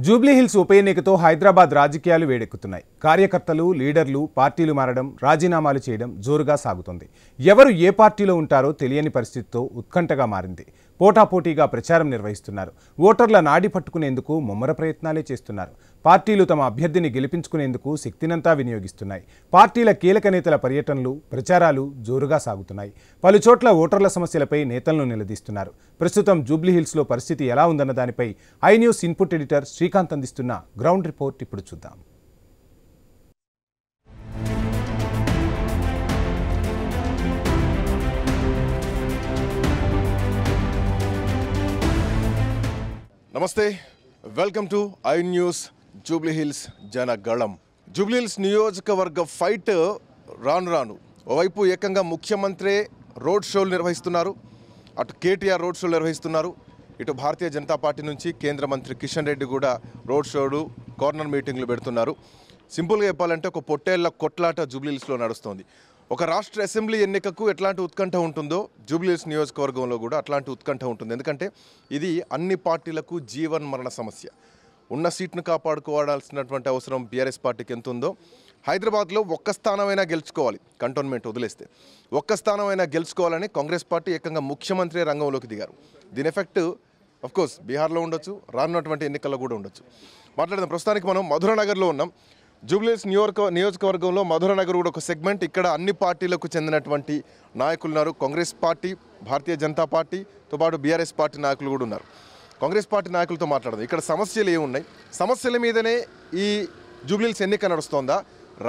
జూబ్లీహిల్స్ ఉప ఎన్నికతో హైదరాబాద్ రాజకీయాలు వేడెక్కుతున్నాయి. కార్యకర్తలు, లీడర్లు పార్టీలు మారడం, రాజీనామాలు చేయడం జోరుగా సాగుతోంది. ఎవరు ఏ పార్టీలో ఉంటారో తెలియని పరిస్థితితో ఉత్కంఠగా మారింది. పోటాపోటీగా ప్రచారం నిర్వహిస్తున్నారు. ఓటర్ల నాడి పట్టుకునేందుకు ముమ్మర ప్రయత్నాలే చేస్తున్నారు. పార్టీలు తమ అభ్యర్థిని గెలిపించుకునేందుకు శక్తినంతా వినియోగిస్తున్నాయి. పార్టీల కీలక నేతల పర్యటనలు, ప్రచారాలు జోరుగా సాగుతున్నాయి. పలుచోట్ల ఓటర్ల సమస్యలపై నేతలను నిలదీస్తున్నారు. ప్రస్తుతం జూబ్లీహిల్స్లో పరిస్థితి ఎలా ఉందన్న దానిపై i news input editor Srikanth అందిస్తున్న గ్రౌండ్ రిపోర్ట్ ఇప్పుడు చూద్దాం. నమస్తే, welcome to i news Jubilee Hills Janagalam. Jubilee Hills నియోజకవర్గ ఫైట్ రాను ఓవైపు ఏకంగా ముఖ్యమంత్రి రోడ్ షోలు నిర్వహిస్తున్నారు, అటు కేటీఆర్ రోడ్ షోలు నిర్వహిస్తున్నారు, ఇటు భారతీయ జనతా పార్టీ నుంచి కేంద్ర మంత్రి కిషన్ రెడ్డి కూడా రోడ్ షోలు, కార్నర్ మీటింగ్లు పెడుతున్నారు. సింపుల్గా చెప్పాలంటే ఒక పొట్టేళ్ల కొట్లాట జూబ్లీహిల్స్లో నడుస్తోంది. ఒక రాష్ట్ర అసెంబ్లీ ఎన్నికకు ఎట్లాంటి ఉత్కంఠ ఉంటుందో జూబ్లీహిల్స్ నియోజకవర్గంలో కూడా అట్లాంటి ఉత్కంఠ ఉంటుంది. ఎందుకంటే ఇది అన్ని పార్టీలకు జీవన్ మరణ సమస్య. ఉన్న సీట్ను కాపాడుకోవాల్సినటువంటి అవసరం బీఆర్ఎస్ పార్టీకి ఎంత ఉందో, హైదరాబాద్లో ఒక్క స్థానమైనా గెలుచుకోవాలి, కంటోన్మెంట్ వదిలేస్తే ఒక్క స్థానమైనా గెలుచుకోవాలని కాంగ్రెస్ పార్టీ ఏకంగా ముఖ్యమంత్రి రంగంలోకి దిగారు. దీని ఎఫెక్ట్ అఫ్కోర్స్ బీహార్లో ఉండొచ్చు, రానున్నటువంటి ఎన్నికల్లో కూడా ఉండొచ్చు. మాట్లాడదాం. ప్రస్తుతానికి మనం మధురానగర్లో ఉన్నాం. జూబ్లీహిల్స్ నియోజకవర్గంలో మధురానగర్ కూడా ఒక సెగ్మెంట్. ఇక్కడ అన్ని పార్టీలకు చెందినటువంటి నాయకులు ఉన్నారు. కాంగ్రెస్ పార్టీ, భారతీయ జనతా పార్టీతో పాటు బీఆర్ఎస్ పార్టీ నాయకులు కూడా ఉన్నారు. కాంగ్రెస్ పార్టీ నాయకులతో మాట్లాడదాం. ఇక్కడ సమస్యలు ఏమున్నాయి, సమస్యల మీదనే ఈ జూబ్లీహిల్స్ ఎన్నిక నడుస్తోందా,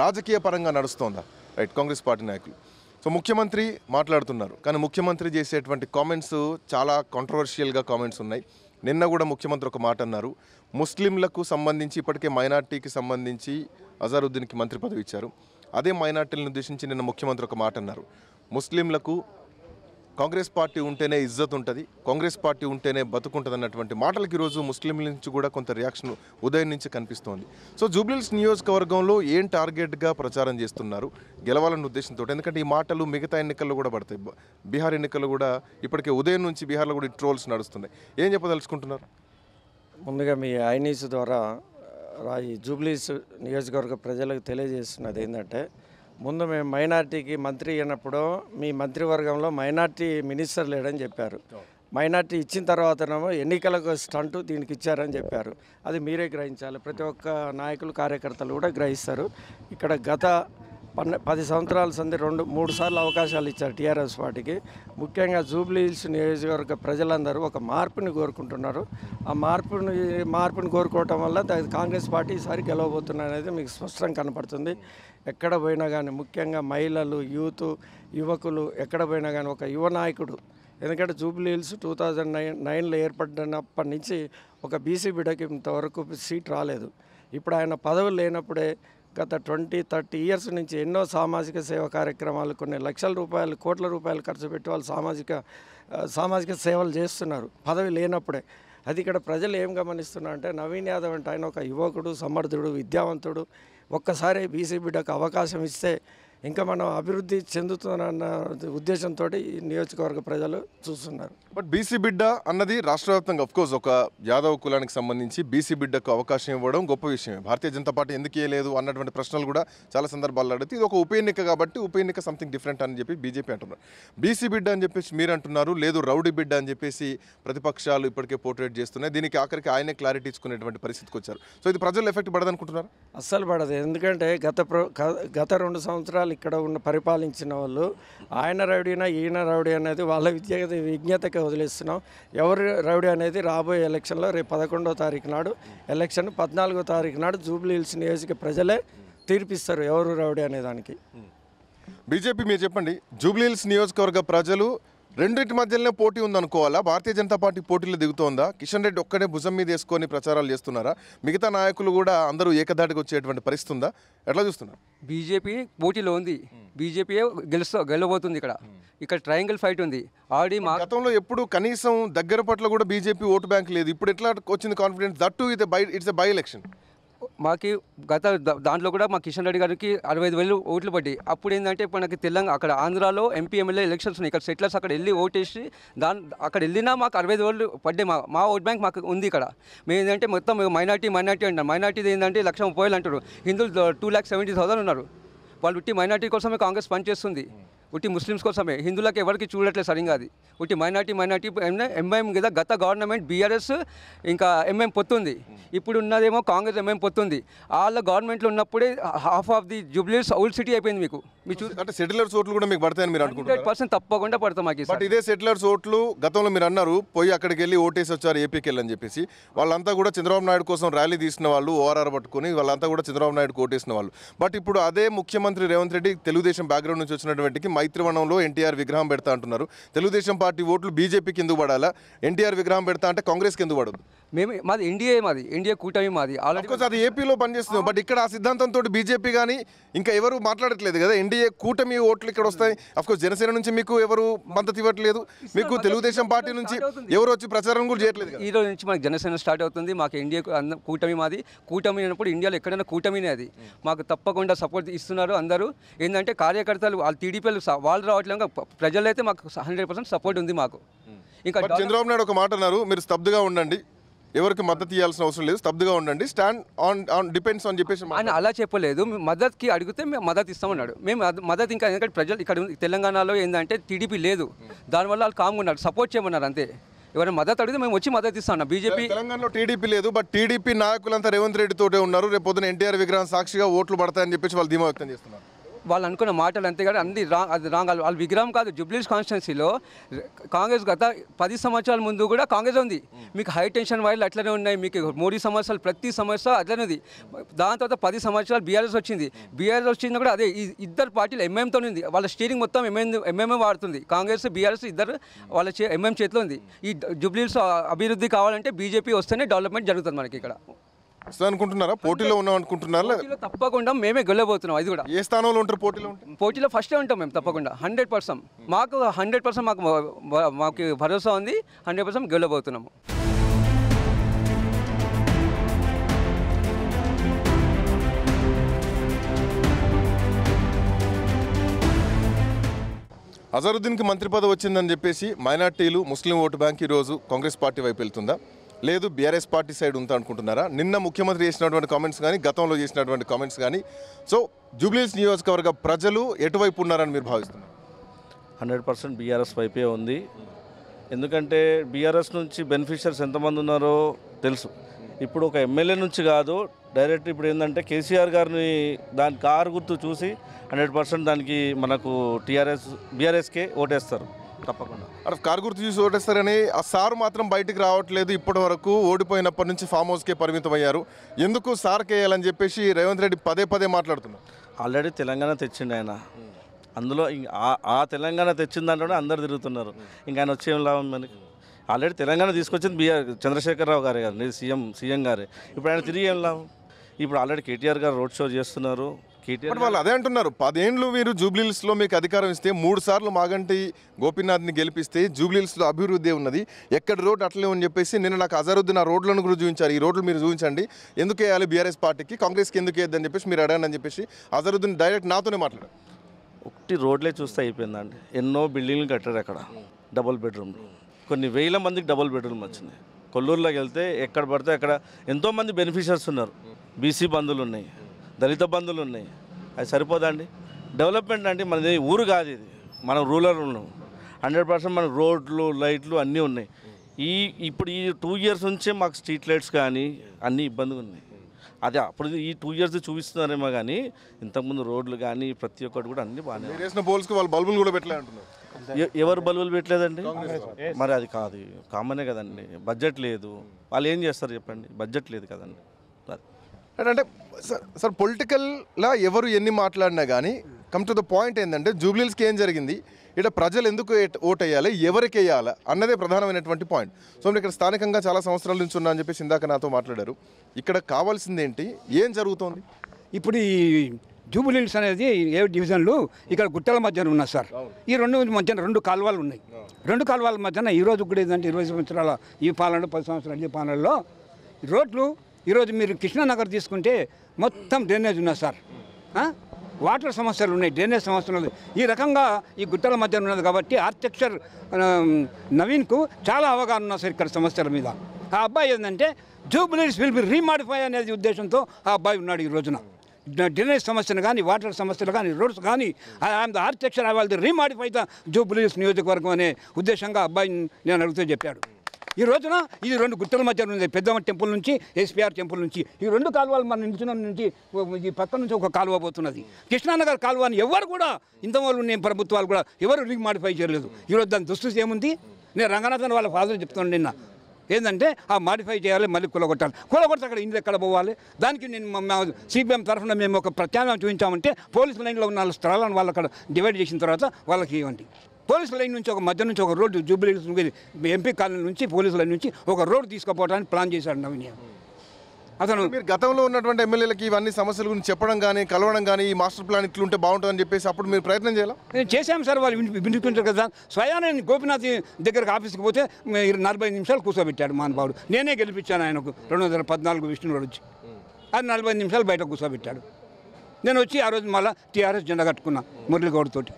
రాజకీయ పరంగా నడుస్తోందా? రైట్, కాంగ్రెస్ పార్టీ నాయకులు. సో ముఖ్యమంత్రి మాట్లాడుతున్నారు, కానీ ముఖ్యమంత్రి చేసేటువంటి కామెంట్స్ చాలా కాంట్రవర్షియల్గా కామెంట్స్ ఉన్నాయి. నిన్న కూడా ముఖ్యమంత్రి ఒక మాట అన్నారు, ముస్లింలకు సంబంధించి ఇప్పటికే మైనార్టీకి సంబంధించి అజారుద్దీన్కి మంత్రి పదవి ఇచ్చారు. అదే మైనార్టీలను ఉద్దేశించి నిన్న ముఖ్యమంత్రి ఒక మాట అన్నారు, ముస్లింలకు కాంగ్రెస్ పార్టీ ఉంటేనే ఇజ్జత్ ఉంటుంది, కాంగ్రెస్ పార్టీ ఉంటేనే బతుకుంటుంది అన్నటువంటి మాటలకు ఈరోజు ముస్లింల నుంచి కూడా కొంత రియాక్షన్ ఉదయం నుంచి కనిపిస్తోంది. సో జూబ్లీహిల్స్ నియోజకవర్గంలో ఏం టార్గెట్గా ప్రచారం చేస్తున్నారు గెలవాలన్న ఉద్దేశంతో? ఎందుకంటే ఈ మాటలు మిగతా ఎన్నికల్లో కూడా పడతాయి. బీహార్ ఎన్నికల్లో కూడా ఇప్పటికే ఉదయం నుంచి బీహార్లో కూడా ట్రోల్స్ నడుస్తున్నాయి. ఏం చెప్పదలుచుకుంటున్నారు? ముందుగా మీ ఐ న్యూస్ ద్వారా ఈ జూబ్లీహిల్స్ నియోజకవర్గ ప్రజలకు తెలియజేస్తున్నది ఏంటంటే, ముందు మేము మైనార్టీకి మంత్రి అయినప్పుడు మీ మంత్రివర్గంలో మైనార్టీ మినిస్టర్ లేడని చెప్పారు. మైనార్టీ ఇచ్చిన తర్వాతనేమో ఎన్నికలకు స్టంటు దీనికి ఇచ్చారని చెప్పారు. అది మీరే గ్రహించాలి. ప్రతి ఒక్క నాయకులు, కార్యకర్తలు కూడా గ్రహిస్తారు. ఇక్కడ గత 10 సంవత్సరాల సంది 2-3 సార్లు అవకాశాలు ఇచ్చారు టీఆర్ఎస్ పార్టీకి. ముఖ్యంగా జూబ్లీహిల్స్ నియోజకవర్గ ప్రజలందరూ ఒక మార్పుని కోరుకుంటున్నారు. ఆ మార్పుని కోరుకోవటం వల్ల కాంగ్రెస్ పార్టీ ఈసారి గెలవబోతున్నారు అనేది మీకు స్పష్టంగా కనపడుతుంది. ఎక్కడ పోయినా కానీ, ముఖ్యంగా మహిళలు, యువకులు ఎక్కడ పోయినా కానీ ఒక యువ నాయకుడు. ఎందుకంటే జూబ్లీహిల్స్ 2009లో ఏర్పడినప్పటి నుంచి ఒక బీసీ బిడ్డకి ఇంతవరకు సీట్ రాలేదు. ఇప్పుడు ఆయన పదవులు లేనప్పుడే గత 20-30 ఇయర్స్ నుంచి ఎన్నో సామాజిక సేవ కార్యక్రమాలు, కొన్ని లక్షల రూపాయలు, కోట్ల రూపాయలు ఖర్చు పెట్టి వాళ్ళు సామాజిక సేవలు చేస్తున్నారు పదవి లేనప్పుడే. అది ఇక్కడ ప్రజలు ఏం గమనిస్తున్నారు అంటే, నవీన్ యాదవ్ అంటే ఆయన ఒక యువకుడు, సమర్థుడు, విద్యావంతుడు. ఒక్కసారి బీసీ బిడ్డకు అవకాశం ఇస్తే ఇంకా మనం అభివృద్ధి చెందుతున్న ఉద్దేశంతో ఈ నియోజకవర్గ ప్రజలు చూస్తున్నారు. బట్ బీసీ బిడ్డ అన్నది రాష్ట్ర వ్యాప్తంగా అఫ్కోర్స్ ఒక యాదవ్ కులానికి సంబంధించి బీసీ బిడ్డకు అవకాశం ఇవ్వడం గొప్ప విషయమే. భారతీయ జనతా పార్టీ ఎందుకు ఇవ్వలేదు అన్నటువంటి ప్రశ్నలు కూడా చాలా సందర్భాల్లో అడిగితే, ఇది ఒక ఉప ఎన్నిక కాబట్టి ఉప ఎన్నిక సంథింగ్ డిఫరెంట్ అని చెప్పి బీజేపీ అంటున్నారు. బీసీ బిడ్డ అని చెప్పేసి మీరు అంటున్నారు, లేదు రౌడీ బిడ్డ అని చెప్పేసి ప్రతిపక్షాలు ఇప్పటికే పోర్ట్రేట్ చేస్తున్నాయి. దీనికి ఆఖరికి ఆయనే క్లారిటీ ఇచ్చుకునేటువంటి పరిస్థితికి వచ్చారు. సో ఇది ప్రజలు ఎఫెక్ట్ పడదనుకుంటున్నారు? అస్సలు పడదు. ఎందుకంటే గత 2 సంవత్సరాలు ఇక్కడ పరిపాలించిన వాళ్ళు ఆయన రౌడీనా ఈయన రౌడీ అనేది వాళ్ళ విజ్ఞతకి వదిలేస్తున్నాం. ఎవరు రౌడీ అనేది రాబోయే ఎలక్షన్లో రేపు 11వ తారీఖు నాడు ఎలక్షన్, 14వ తారీఖు నాడు జూబ్లీహిల్స్ నియోజక ప్రజలే తీర్పిస్తారు ఎవరు రౌడీ అనే దానికి. బీజేపీ మీరు చెప్పండి, జూబ్లీహిల్స్ నియోజకవర్గ ప్రజలు రెండింటి మధ్యలోనే పోటీ ఉందనుకోవాలా? భారతీయ జనతా పార్టీ పోటీలో దిగుతోందా? కిషన్ రెడ్డి ఒక్కడే భుజం మీద వేసుకొని ప్రచారాలు చేస్తున్నారా? మిగతా నాయకులు కూడా అందరూ ఏకదాటికి వచ్చేటువంటి పరిస్థితి ఉందా? ఎట్లా చూస్తున్నారు? బీజేపీ పోటీలో ఉంది, బీజేపీ గెలవబోతుంది. ఇక్కడ ట్రయాంగిల్ ఫైట్ ఉంది. ఆల్రెడీ మా గతంలో ఎప్పుడు కనీసం దగ్గర పట్ల కూడా బీజేపీ ఓటు బ్యాంక్ లేదు. ఇప్పుడు ఎట్లా వచ్చింది confidence? That to it's a by election. మాకు గత దాంట్లో కూడా మా కిషన్ రెడ్డి గారికి 65,000 ఓట్లు పడ్డాయి. అప్పుడు ఏంటంటే మనకి తెలంగాణ అక్కడ ఆంధ్రాలో ఎంపీ ఎమ్మెల్యే ఎలక్షన్స్ ఉన్నాయి. ఇక్కడ సెటిలర్స్ అక్కడ వెళ్ళి ఓటేసి అక్కడ వెళ్ళినా మాకు 65,000 పడ్డాయి. మా ఓట్ బ్యాంక్ మాకు ఉంది ఇక్కడ. మేము ఏంటంటే మొత్తం మైనార్టీ అంటారు. మైనార్టీ ఏంటంటే 1,30,000 అంటారు. హిందువులు 2,70,000 ఉన్నారు. వాళ్ళు ఉట్టి మైనార్టీ కోసమే కాంగ్రెస్ పనిచేస్తుంది. ఉట్టి ముస్లిమ్స్ కోసమే, హిందువులకు ఎవరికి చూడట్లేదు సరిగా. అది ఉట్టి మైనార్టీ ఎంఐఎం కదా. గత గవర్నమెంట్ బీఆర్ఎస్ ఇంకా ఎంఐఎం పొత్తుంది. ఇప్పుడు ఉన్నదేమో కాంగ్రెస్ ఎంఐఎం పొత్తుంది. వాళ్ళ గవర్నమెంట్లో ఉన్నప్పుడే half of the Jubilee Hills old city అయిపోయింది. మీకు అంటే సెటిలర్స్ ఓట్లు కూడా మీకు పడతాయని మీరు అనుకుంటున్నారు? 100% తప్పకుండా పడతాం మాకు. బట్ ఇదే సెటిలర్స్ ఓట్లు గతంలో మీరు అన్నారు పోయి అక్కడికి వెళ్ళి ఓటేసి వచ్చారు ఏపీకి వెళ్ళని చెప్పేసి. వాళ్ళంతా కూడా చంద్రబాబు నాయుడు కోసం ర్యాలీ తీసిన వాళ్ళు, ఓఆర్ఆర్ పట్టుకొని వాళ్ళంతా కూడా చంద్రబాబు నాయుడు ఓటేసిన వాళ్ళు. బట్ ఇప్పుడు అదే ముఖ్యమంత్రి రేవంత్ రెడ్డి తెలుగుదేశం బ్యాక్గ్రౌండ్ నుంచి వచ్చినటువంటి మైత్రివనంలో ఎన్టీఆర్ విగ్రహం పెడతా అంటున్నారు. తెలుగుదేశం పార్టీ ఓట్లు బీజేపీకి ఎందుకు పడాలా? ఎన్టీఆర్ విగ్రహం పెడతా అంటే కాంగ్రెస్కి ఎందుకు పడదు? మాది ఎన్డీఏ కూటమి మాది. అది ఏపీలో పనిచేస్తుంది. బట్ ఇక్కడ ఆ సిద్ధాంతంతో బీజేపీ కానీ ఇంకా ఎవరు మాట్లాడట్లేదు కదా. ఎన్డీఏ కూటమి ఓట్లు ఇక్కడ వస్తాయి. అఫ్కోర్స్ జనసేన నుంచి మీకు ఎవరు మద్దతు ఇవ్వట్లేదు. మీకు తెలుగుదేశం పార్టీ నుంచి ఎవరు వచ్చి ప్రచారం కూడా చేయట్లేదు. ఈ రోజు నుంచి మాకు జనసేన స్టార్ట్ అవుతుంది. మాకు ఎన్డీఏ కూటమి మాది. కూటమి అయినప్పుడు ఇండియాలో ఎక్కడైనా కూటమినే అది. మాకు తప్పకుండా సపోర్ట్ ఇస్తున్నారు అందరూ. ఏంటంటే కార్యకర్తలు వాళ్ళు టీడీపీలు వాళ్ళు రావట్లేదు. ప్రజలైతే మాకు 100% సపోర్ట్ ఉంది మాకు. ఇంకా చంద్రబాబు నాయుడు ఒక మాట అన్నారు, మీరు స్తబ్దుగా ఉండండి, ఎవరికి మద్దతు ఇవ్వాల్సిన అవసరం లేదు, స్తబ్దుగా ఉండండి, స్టాండ్ ఆన్ డిపెండ్స్ అని చెప్పేసి. ఆయన అలా చెప్పలేదు. మద్దతుకి అడిగితే మేము మద్దతు ఇస్తామన్నాడు. మేము మద్దతు ఇంకా ఎందుకంటే ప్రజలు ఇక్కడ తెలంగాణలో ఏంటంటే టీడీపీ లేదు. దానివల్ల వాళ్ళు కామ్గా ఉన్నారు, సపోర్ట్ చేయమన్నారు అంతే. ఎవరైనా మద్దతు అడిగితే మేము వచ్చి మద్దతు ఇస్తాం. బీజేపీ తెలంగాణలో టీడీపీ లేదు. బట్ టీడీపీ నాయకులంతా రేవంత్ రెడ్డి తోటే ఉన్నారు. రేపు పొద్దున ఎన్టీఆర్ విగ్రహం సాక్షిగా ఓట్లు పడతాయని చెప్పేసి వాళ్ళు ధీమా వ్యక్తం చేస్తున్నారు. వాళ్ళు అనుకున్న మాటలు అంతే కానీ అది రాంగ్. వాళ్ళ విగ్రహం కాదు. జూబ్లీహిల్స్ కాన్స్టిట్యున్సీలో కాంగ్రెస్ గత 10 సంవత్సరాల ముందు కూడా కాంగ్రెస్ ఉంది. మీకు హై టెన్షన్ వైర్లు అట్లనే ఉన్నాయి. మీకు మోడీ సమస్యలు ప్రతి సమస్య అట్లనే ఉంది. దాని తర్వాత 10 సంవత్సరాలు బీఆర్ఎస్ వచ్చింది. బీఆర్ఎస్ వచ్చింది కూడా అదే. ఈ ఇద్దరు పార్టీలు ఎంఐఎంతో ఉంది. వాళ్ళ స్టీరింగ్ మొత్తం ఎంఐఎం వాడుతుంది. కాంగ్రెస్ బీఆర్ఎస్ ఇద్దరు వాళ్ళ ఎంఐఎం చేతిలో ఉంది. ఈ జూబ్లీహిల్స్ అభివృద్ధి కావాలంటే బీజేపీ వస్తేనే డెవలప్మెంట్ జరుగుతుంది మనకి ఇక్కడ. అనుకుంటున్నారా? పోటీలో ఉన్నాం అనుకుంటున్నారా? తప్పకుండా మేమే గెలవబోతున్నాం. అది కూడా ఏ స్థానంలో ఉంటారు పోటీలో? ఫస్టే ఉంటాం మేము తప్పకుండా. 100% మాకు 100% మాకు భరోసా ఉంది. 100% గెలవబోతున్నాము. అజరుద్దీన్కి మంత్రి పదవి వచ్చిందని చెప్పేసి మైనార్టీలు, ముస్లిం ఓటు బ్యాంక్ ఈరోజు కాంగ్రెస్ పార్టీ వైపు వెళ్తుందా, లేదు బీఆర్ఎస్ పార్టీ సైడ్ ఉందా అనుకుంటున్నారా? నిన్న ముఖ్యమంత్రి చేసినటువంటి కామెంట్స్ కానీ, గతంలో చేసినటువంటి కామెంట్స్ కానీ, సో జూబ్లీహిల్స్ నియోజకవర్గ ప్రజలు ఎటువైపు ఉన్నారని మీరు భావిస్తున్నారు? 100% బీఆర్ఎస్ వైపే ఉంది. ఎందుకంటే బీఆర్ఎస్ నుంచి బెనిఫిషియర్స్ ఎంతమంది ఉన్నారో తెలుసు. ఇప్పుడు ఒక ఎమ్మెల్యే నుంచి కాదు, డైరెక్ట్ ఇప్పుడు ఏంటంటే కేసీఆర్ గారిని దాని కారు గుర్తు చూసి 100% దానికి మనకు బీఆర్ఎస్కే ఓటేస్తారు తప్పకుండా. కారు గుర్తు చూసి ఓటేస్తారని ఆ సార్ మాత్రం బయటికి రావట్లేదు. ఇప్పటి వరకు ఓడిపోయినప్పటి నుంచి ఫామ్ హౌస్కే పరిమితం అయ్యారు. ఎందుకు సార్కి వేయాలని చెప్పేసి రేవంత్ రెడ్డి పదే మాట్లాడుతున్నారు. ఆల్రెడీ తెలంగాణ తెచ్చిండు ఆయన. అందులో ఆ తెలంగాణ తెచ్చిన దాంట్లోనే అందరు తిరుగుతున్నారు. ఇంకా ఆయన వచ్చే లాభం మనకి. ఆల్రెడీ తెలంగాణ తీసుకొచ్చింది చంద్రశేఖరరావు గారే గారు, సీఎం గారే. ఇప్పుడు ఆయన తిరిగి ఏం లాభం? ఇప్పుడు ఆల్రెడీ కేటీఆర్ గారు రోడ్ షో చేస్తున్నారు. వాళ్ళు అదే అంటున్నారు, 10 ఏళ్ళు మీరు జూబ్లీహిల్స్లో మీకు అధికారం ఇస్తే 3 సార్లు మాగంటి గోపీనాథ్ని గెలిపిస్తే జూబ్లీహిల్స్లో అభివృద్ధి ఉన్నది, ఎక్కడ రోడ్ అట్లే అని చెప్పేసి నిన్న నాకు అజరుద్దీన్ ఆ రోడ్లను కూడా చూపించారు. ఈ రోడ్లు మీరు చూపించండి, ఎందుకు వేయాలి బీఆర్ఎస్ పార్టీకి, కాంగ్రెస్కి ఎందుకు వేయద్దని చెప్పేసి మీరు అడగండి చెప్పేసి అజరుద్దీన్ డైరెక్ట్ నాతోనే మాట్లాడారు. ఒకటి రోడ్లే చూస్తే అయిపోయిందండి. ఎన్నో బిల్డింగ్లు కట్టారు అక్కడ, డబుల్ బెడ్రూమ్లు. కొన్ని వేల మందికి డబుల్ బెడ్రూమ్ వచ్చినాయి. కొల్లూరులోకి వెళ్తే ఎక్కడ పడితే అక్కడ ఎంతోమంది బెనిఫిషియర్స్ ఉన్నారు. బీసీ బంధువులు ఉన్నాయి, దళిత బంధువులు ఉన్నాయి. అది సరిపోదండి. డెవలప్మెంట్ అంటే మనది ఊరు కాదు, ఇది మనం రూరల్ ఉన్నాం. 100% మనకు రోడ్లు, లైట్లు అన్నీ ఉన్నాయి. ఇప్పుడు ఈ 2 ఇయర్స్ నుంచే మాకు స్ట్రీట్ లైట్స్ కానీ అన్నీ ఇబ్బందిగా ఉన్నాయి. అదే అప్పుడు ఈ 2 ఇయర్స్ చూపిస్తున్నారేమో కానీ ఇంతకుముందు రోడ్లు కానీ ప్రతి ఒక్కటి కూడా అన్నీ బాగానే. వేసిన పోల్స్కి వాళ్ళు బల్బులు కూడా పెట్టలేదంటున్నారు. ఎవరు బల్బులు పెట్టలేదండి? మరి అది కాదు, కామనే కదండి. బడ్జెట్ లేదు, వాళ్ళు ఏం చేస్తారు చెప్పండి? బడ్జెట్ లేదు కదండి. అంటే సార్ పొలిటికల్లా ఎవరు ఎన్ని మాట్లాడినా కానీ కమ్ టు ద పాయింట్ ఏంటంటే జూబ్లీహిల్స్కి ఏం జరిగింది, ఇక్కడ ప్రజలు ఎందుకు ఓట్ వేయాలి, ఎవరికి వేయాలి అన్నదే ప్రధానమైనటువంటి పాయింట్. సో మీరు ఇక్కడ స్థానికంగా చాలా సంవత్సరాల నుంచి ఉన్నా అని చెప్పేసి ఇందాక నాతో మాట్లాడారు. ఇక్కడ కావాల్సింది ఏంటి, ఏం జరుగుతోంది? ఇప్పుడు ఈ జూబ్లీహిల్స్ అనేది 7 డివిజన్లు ఇక్కడ గుట్టల మధ్యన ఉన్నాయి సార్. ఈ 2 మధ్యన 2 కాలువలు ఉన్నాయి. 2 కాలువల మధ్యన ఈ రోజు కూడా ఏంటంటే 20 సంవత్సరాల ఈ పాలనలో 10 సంవత్సరాల ఈ పాలనలో రోడ్లు ఈరోజు మీరు కృష్ణానగర్ తీసుకుంటే మొత్తం డ్రైనేజ్ ఉన్నది సార్. వాటర్ సమస్యలు ఉన్నాయి, డ్రైనేజ్ సమస్యలు ఉన్నాయి. ఈ రకంగా ఈ గుట్టల మధ్య ఉన్నది కాబట్టి ఆర్కిటెక్చర్ నవీన్కు చాలా అవగాహన ఉన్నది సార్ ఇక్కడ సమస్యల మీద. ఆ అబ్బాయి ఏంటంటే జూబ్లీహిల్స్ విల్ బి రీమాడిఫై అనేది ఉద్దేశంతో ఆ అబ్బాయి ఉన్నాడు. ఈ రోజున డ్రైనేజ్ సమస్యను కానీ, వాటర్ సమస్యలు కానీ, రోడ్స్ కానీ, I'm the architecture I wall the remodify the Jubilee Hills నియోజకవర్గం అనే ఉద్దేశంగా అబ్బాయి నేను అడుగుతూ చెప్పాడు. ఈ రోజున ఇది 2 గుట్టల మధ్య ఉంది, పెద్దమ్మ టెంపుల్ నుంచి ఎస్పీఆర్ టెంపుల్ నుంచి ఈ 2 కాలువలు మన నిల్చున్న నుంచి ఈ పక్క నుంచి ఒక కాలువ పోతున్నది. కృష్ణానగర్ కాలువని ఎవరు కూడా ఇంతవరకు నేను ప్రభుత్వాలు కూడా ఎవరు రీమాడిఫై చేయలేదు. ఈరోజు దాని దుస్థితి ఏముంది? నేను రంగనాథన్ వాళ్ళ ఫాదర్ చెప్తాను నిన్న ఏంటంటే ఆ మాడిఫై చేయాలి, మళ్ళీ కూలగొట్టాలి. కూలగొడితే అక్కడ ఇండ్లు ఎక్కడ పోవాలి? దానికి నేను సిపిఎం తరఫున మేము ఒక ప్రత్యామ్నాయం చూపించామంటే పోలీస్ లైన్లో ఉన్న స్థలాలను వాళ్ళు అక్కడ డివైడ్ చేసిన తర్వాత వాళ్ళకి ఇవ్వండి. పోలీస్ లైన్ నుంచి ఒక మధ్య నుంచి ఒక రోడ్డు జూబ్లీహిల్స్ ఎంపీ కాలనీ నుంచి పోలీస్ లైన్ నుంచి ఒక రోడ్డు తీసుకుపోవడానికి ప్లాన్ చేశాడు నవీన్. అతను మీరు గతంలో ఉన్నటువంటి ఎమ్మెల్యేలకి ఇవన్నీ సమస్యల గురించి చెప్పడం కానీ, కలవడం కానీ, ఈ మాస్టర్ ప్లాన్ ఇట్లుంటే బాగుంటుందని చెప్పేసి అప్పుడు మీరు ప్రయత్నం చేయాలి. నేను చేశాం సార్, వాళ్ళు వినిపించారు కదా. స్వయాన నేను గోపీనాథ్ దగ్గరకు ఆఫీస్కి పోతే 45 నిమిషాలు కూర్చోబెట్టాడు మహానుభావుడు. నేనే గెలిపించాను ఆయనకు 2014 విష్ణువాడు వచ్చి. అది 45 నిమిషాలు బయట కూర్చోబెట్టాడు. నేను వచ్చి ఆ రోజు మళ్ళీ టీఆర్ఎస్ జెండా కట్టుకున్నా మురళీగౌడ్తోటి.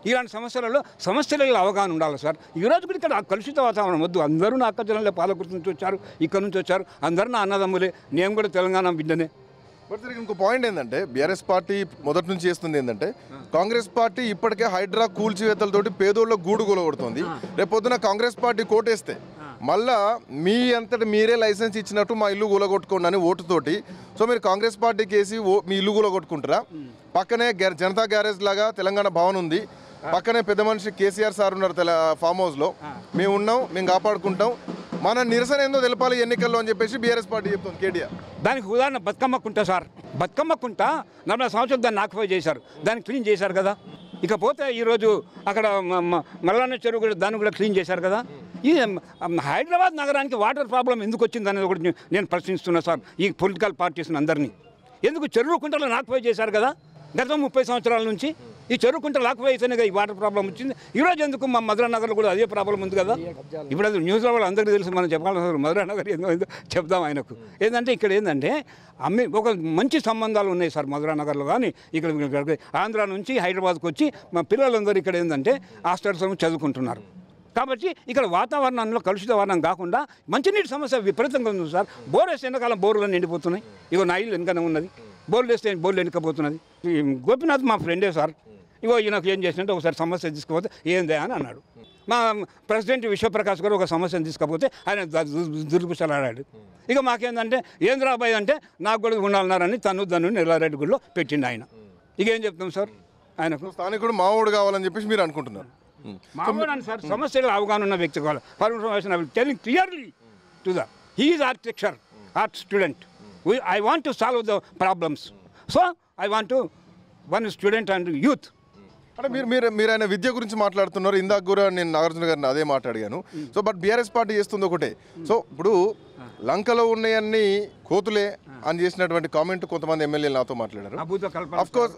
ఇలాంటి సమస్యలలో అవగాహన ఉండాలి సార్. ఈరోజు కూడా ఇక్కడ కలుషిత వాతావరణం వద్దు. అందరూ నా అక్క జిల్లాలో పాలకుర్తి నుంచి వచ్చారు, ఇక్కడ నుంచి వచ్చారు, అందరూ నా అన్నదమ్ములే. నేను కూడా తెలంగాణ బిడ్డనే. బట్ ఇంకో పాయింట్ ఏంటంటే బీఆర్ఎస్ పార్టీ మొదటి నుంచి చేస్తుంది ఏంటంటే కాంగ్రెస్ పార్టీ ఇప్పటికే హైడ్రా కూల్చివేతలతోటి పేదోళ్ళ గూడు కూలగొడుతుంది. రేపు పొద్దున కాంగ్రెస్ పార్టీ కోటేస్తే మళ్ళా మీ అంతటి మీరే లైసెన్స్ ఇచ్చినట్టు మా ఇల్లు కూలగొట్టుకోండి అని ఓటుతోటి సో మీరు కాంగ్రెస్ పార్టీకి వేసి మీ ఇల్లు కూలగొట్టుకుంటారా? పక్కనే జనతా గ్యారేజ్ లాగా తెలంగాణ భవన్ ఉంది, పక్కనే పెద్ద మనిషి కేసీఆర్ సార్ ఉన్నారు ఫామ్ హౌస్లో. మేము ఉన్నాం, మేము కాపాడుకుంటాం, మన నిరసన ఏందో తెలపాలి ఎన్నికల్లో అని చెప్పేసి బీఆర్ఎస్ పార్టీ చెప్తుంది కేటీఆర్. దానికి ఉదాహరణ బతుకమ్మ కుంట సార్. బతుకమ్మ కుంట 40 సంవత్సరాలు దాన్ని ఆక్యుపై చేశారు, దాన్ని క్లీన్ చేశారు కదా. ఇకపోతే ఈరోజు అక్కడ మల్లన్న చెరువు కూడా దాన్ని కూడా క్లీన్ చేశారు కదా. ఈ హైదరాబాద్ నగరానికి వాటర్ ప్రాబ్లం ఎందుకు వచ్చింది అనేది ఒకటి నేను ప్రశ్నిస్తున్నా సార్. ఈ పొలిటికల్ పార్టీస్ని అందరినీ ఎందుకు చెరువు కుంటలు ఆక్యుపై చేశారు కదా గత 30 సంవత్సరాల నుంచి. ఈ చెరువు కుంటలు ఆక్యుపై అయితేనే ఈ వాటర్ ప్రాబ్లం వచ్చింది. ఈరోజు ఎందుకు మా మధురానగర్లో కూడా అదే ప్రాబ్లం ఉంది కదా. ఇప్పుడు అది న్యూస్లో వాళ్ళు అందరికీ తెలుసు, మనం చెప్పాలి మధురానగర్ ఏందో చెప్దాం ఆయనకు. ఏంటంటే ఇక్కడ ఏంటంటే ఒక మంచి సంబంధాలు ఉన్నాయి సార్ మధురానగర్లో. కానీ ఇక్కడ ఆంధ్ర నుంచి హైదరాబాద్కి వచ్చి మా పిల్లలందరూ ఇక్కడ ఏంటంటే హాస్టల్స్ చదువుకుంటున్నారు. కాబట్టి ఇక్కడ వాతావరణంలో కలుషిత వాతావరణం కాకుండా మంచినీటి సమస్య విపరీతంగా ఉంది సార్. బోర్ వేస్తే ఎండాకాలం బోర్లు నిండిపోతున్నాయి. ఇగో నా ఇల్లు వెనుకనే ఉన్నది, బోర్లు వేస్తే బోర్లు ఎండికపోతున్నది. గోపీనాథ్ మా ఫ్రెండే సార్. ఇగో ఈయనకు ఏం చేసినట్టు ఒకసారి సమస్య తీసుకుపోతే ఏందే అని అన్నాడు. మా ప్రెసిడెంట్ విశ్వప్రకాష్ గారు ఒక సమస్యను తీసుకపోతే ఆయన దుర్గుసలాడాడు. ఇక మాకేందంటే ఏంద్రాబాయ్ అంటే నాకు కూడా ఉండాలన్నారని తను నెల్లారెడ్డి గుడిలో పెట్టిండు ఆయన. ఇక ఏం చెప్తాం సార్ ఆయనకు? స్థానికుడు మావోడు కావాలని చెప్పేసి మీరు అనుకుంటున్నారు. మామూలు సార్ సమస్యలు అవగాహన ఉన్న వ్యక్తి కావాలి. For information I will telling clearly to the he is architecture art student. I want to solve the problems. So I want to one student and youth. అంటే మీరు ఆయన విద్య గురించి మాట్లాడుతున్నారు. ఇందాక కూడా నేను నాగార్జున గారిని అదే మాట్లాడాను. సో బట్ బీఆర్ఎస్ పార్టీ చేస్తుంది ఒకటే. సో ఇప్పుడు లంకలో ఉన్నాయన్నీ కోతులే అని చేసినటువంటి కామెంట్ కొంతమంది ఎమ్మెల్యేలు నాతో మాట్లాడారు. అఫ్ కోర్స్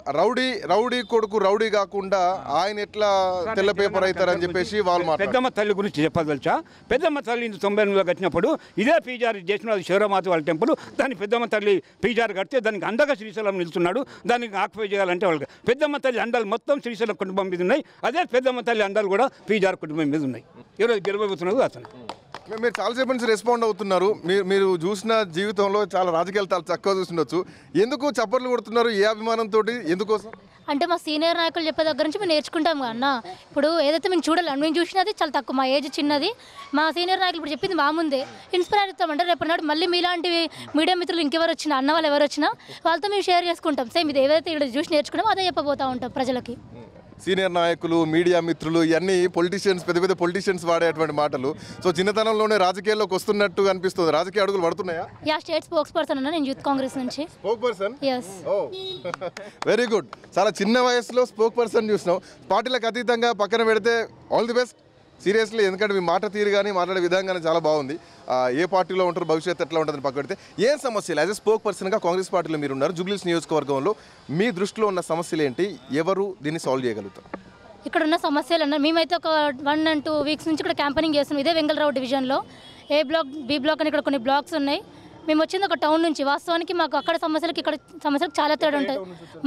రౌడీ కొడుకు రౌడీ కాకుండా ఆయన ఎట్లా తెల్ల పేపర్ అవుతారని చెప్పేసి వాళ్ళు మాట్లాడారు. పెద్దమ్మ తల్లి గురించి చెప్పదలుచా? పెద్దమ్మ తల్లి 98లో కట్టినప్పుడు ఇదే పీజార్ చేసిన శివరామాత వాళ్ళ టెంపుల్. దాన్ని పెద్దమ్మ తల్లి పీజార్ కడితే దానికి అండగా శ్రీశైలం నిలుస్తున్నాడు. దానికి ఆక్యుపై చేయాలంటే వాళ్ళకి పెద్దమ్మ తల్లి అండాలు మొత్తం శ్రీశైలం కుటుంబం మీద ఉన్నాయి. అదే పెద్దమ్మ తల్లి అండాలు కూడా పీజార్ కుటుంబం మీద ఉన్నాయి. ఈరోజు గెలవబోతున్నది అతను. మీరు చాలాసేపు నుంచి రెస్పాండ్ అవుతున్నారు. మీరు చూసిన జీవితంలో చాలా రాజకీయాలు చాలా చక్కగా చూస్తుండొచ్చు. ఎందుకు చప్పర్లు కొడుతున్నారు? ఏ అభిమానంతో? ఎందుకోసం అంటే మా సీనియర్ నాయకులు చెప్పే దగ్గర నుంచి మేము నేర్చుకుంటాం అన్న. ఇప్పుడు ఏదైతే మేము చూడాలి మేము చూసినది చాలా తక్కువ, మా ఏజ్ చిన్నది. మా సీనియర్ నాయకులు ఇప్పుడు చెప్పింది మా ముందే ఇన్స్పైర్ అవుతామంటే రేపు నాడు మళ్ళీ మీలాంటివి మీడియా మిత్రులు ఇంకెవరు వచ్చినా అన్న వాళ్ళు ఎవరు వచ్చినా వాళ్ళతో మేము షేర్ చేసుకుంటాం. సేమ్ ఇది ఏదైతే ఇక్కడ చూసి నేర్చుకున్నామో అదే చెప్పబోతూ ఉంటాం ప్రజలకి. సీనియర్ నాయకులు, మీడియా మిత్రులు, ఇవన్నీ పొలిటీషియన్స్, పెద్ద పొలిటీషియన్స్ వాడేటువంటి మాటలు. సో చిన్నతనంలోనే రాజకీయాల్లోకి వస్తున్నట్టు అనిపిస్తుంది. రాజకీయ అడుగులు పడుతున్నాయా? యా, స్టేట్ స్పోక్స్ పర్సన్ అన్న నేను యూత్ కాంగ్రెస్ నుంచి. Spoke person? ఎస్. ఓ వెరీ గుడ్. చాలా చిన్న వయసులో స్పోక్ పర్సన్ చూసినాం. పార్టీలకు అతీతంగా పక్కన పెడితే ఆల్ ది బెస్ట్ సీరియస్లీ. ఎందుకంటే మీ మాట తీరు కానీ మాట్లాడే విధానం కానీ చాలా బాగుంది. ఏ పార్టీలో ఉంటారు, భవిష్యత్తు ఎట్లా ఉంటుందని పక్క పెడితే ఏం సమస్యలు యాజ్ ఎ స్పోక్ పర్సన్గా కాంగ్రెస్ పార్టీలో మీరు ఉన్నారు. జూబ్లీహిల్స్ నియోజకవర్గంలో మీ దృష్టిలో ఉన్న సమస్యలు ఏంటి? ఎవరు దీన్ని సాల్వ్ చేయగలుగుతారు? ఇక్కడ ఉన్న సమస్యలు అన్న మేమైతే ఒక 1 and 2 weeks నుంచి ఇక్కడ క్యాంపెయినింగ్ చేస్తున్నాం. ఇదే వెంగళరావు డివిజన్లో ఏ బ్లాక్, బి బ్లాక్ అని ఇక్కడ కొన్ని బ్లాక్స్ ఉన్నాయి. మేము వచ్చింది ఒక టౌన్ నుంచి. వాస్తవానికి మాకు అక్కడ సమస్యలకు ఇక్కడ సమస్యలకు చాలా తేడా ఉంటుంది.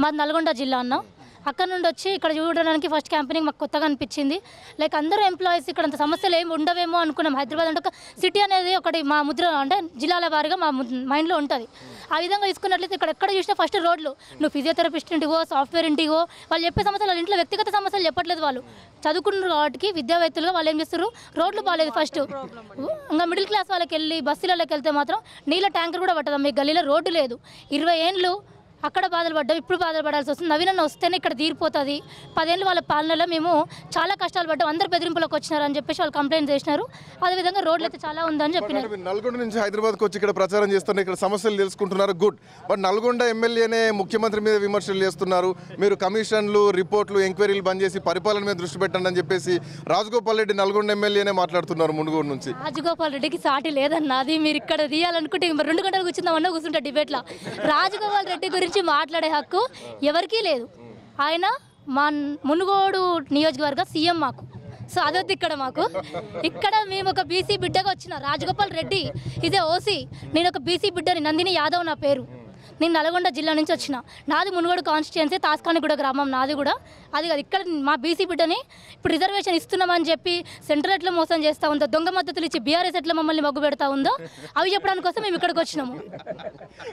మాది నల్గొండ జిల్లా అన్న. అక్కడ నుండి వచ్చి ఇక్కడ చూడడానికి ఫస్ట్ క్యాంపెయినింగ్ మాకు కొత్తగా అనిపించింది. లైక్ అందరూ ఎంప్లాయీస్ ఇక్కడ అంత సమస్యలు ఏమి ఉండవేమో అనుకున్నాం. హైదరాబాద్ అంటే ఒక సిటీ అనేది ఒకటి మా ముద్ర అంటే జిల్లాల వారీగా మా మైండ్లో ఉంటుంది. ఆ విధంగా తీసుకున్నట్లయితే ఇక్కడ ఎక్కడ చూసినా ఫస్ట్ రోడ్లు, నువ్వు ఫిజియోథెరపిస్ట్ ఇంటిగో సాఫ్ట్వేర్ ఇంటిగో వాళ్ళు చెప్పే సమస్యలు వాళ్ళ ఇంట్లో వ్యక్తిగత సమస్యలు చెప్పట్లేదు. వాళ్ళు చదువుకున్నారు కాబట్టి విద్యావేత్తలుగా వాళ్ళు ఏం చేస్తారు, రోడ్లు బాగాలేదు ఫస్ట్. ఇంకా మిడిల్ క్లాస్ వాళ్ళకి వెళ్ళి బస్సులలోకి వెళ్తే మాత్రం నీళ్ళ ట్యాంకర్ కూడా పట్టదు. మీ గల్లీలో రోడ్డు లేదు. 20 ఏళ్ళు అక్కడ బాధలు పడ్డాం, ఇప్పుడు బాధలు పడాల్సి వస్తుంది. నవీనన్న వస్తేనే ఇక్కడ తీరిపోతుంది. 10 ఏళ్ళు వాళ్ళ పాలనలో మేము చాలా కష్టాలు పడ్డాం. అందరు బెదిరింపులకు వచ్చినారు అని చెప్పేసి వాళ్ళు కంప్లైంట్ చేసినారు. అదేవిధంగా రోడ్లు అయితే చాలా ఉందని చెప్పినారు. నల్గొండ నుంచి హైదరాబాద్కి వచ్చి ఇక్కడ ప్రచారం చేస్తున్నారు, ఇక్కడ సమస్యలు తెలుసుకుంటున్నారు, గుడ్. బట్ నల్గొండ ఎమ్మెల్యేనే ముఖ్యమంత్రి మీద విమర్శలు చేస్తున్నారు. మీరు కమిషన్లు, రిపోర్ట్లు, ఎంక్వైరీలు బంద్ చేసి పరిపాలన మీద దృష్టి పెట్టండి అని చెప్పేసి రాజగోపాల్ రెడ్డి నల్గొండ ఎమ్మెల్యేనే మాట్లాడుతున్నారు మునుగోడు నుంచి. రాజగోపాల్ రెడ్డికి సాటి లేదన్న. అది మీరు ఇక్కడ తీయాలనుకుంటే 2 గంటలు కూర్చుందామన్నా కూర్చుంటారు డిబేట్లో. రాజగోపాల్ రెడ్డి గురించి మాట్లాడే హక్కు ఎవరికీ లేదు. ఆయన మా మునుగోడు నియోజకవర్గ సీఎం మాకు. సో అదొద్దు ఇక్కడ మాకు. ఇక్కడ మేము ఒక బీసీ బిడ్డగా వచ్చిన రాజగోపాల్ రెడ్డి ఇదే ఓసీ. నేను ఒక బీసీ బిడ్డని, నందిని యాదవ్ నా పేరు. నేను నల్గొండ జిల్లా నుంచి వచ్చిన. నాది మునుగోడు కాన్స్టిట్యుయెన్సీ, తాస్కానిగూడ గ్రామం నాది కూడా. అది కాదు ఇక్కడ మా బీసీ బిడ్డని ఇప్పుడు రిజర్వేషన్ ఇస్తున్నామని చెప్పి సెంట్రల్ ఎట్లా మోసం చేస్తూ ఉందో, దొంగ మద్దతులు ఇచ్చి బీఆర్ఎస్ ఎట్లా మమ్మల్ని మగ్గు పెడతా ఉందో అవి చెప్పడానికి కోసం మేము ఇక్కడికి వచ్చినాము.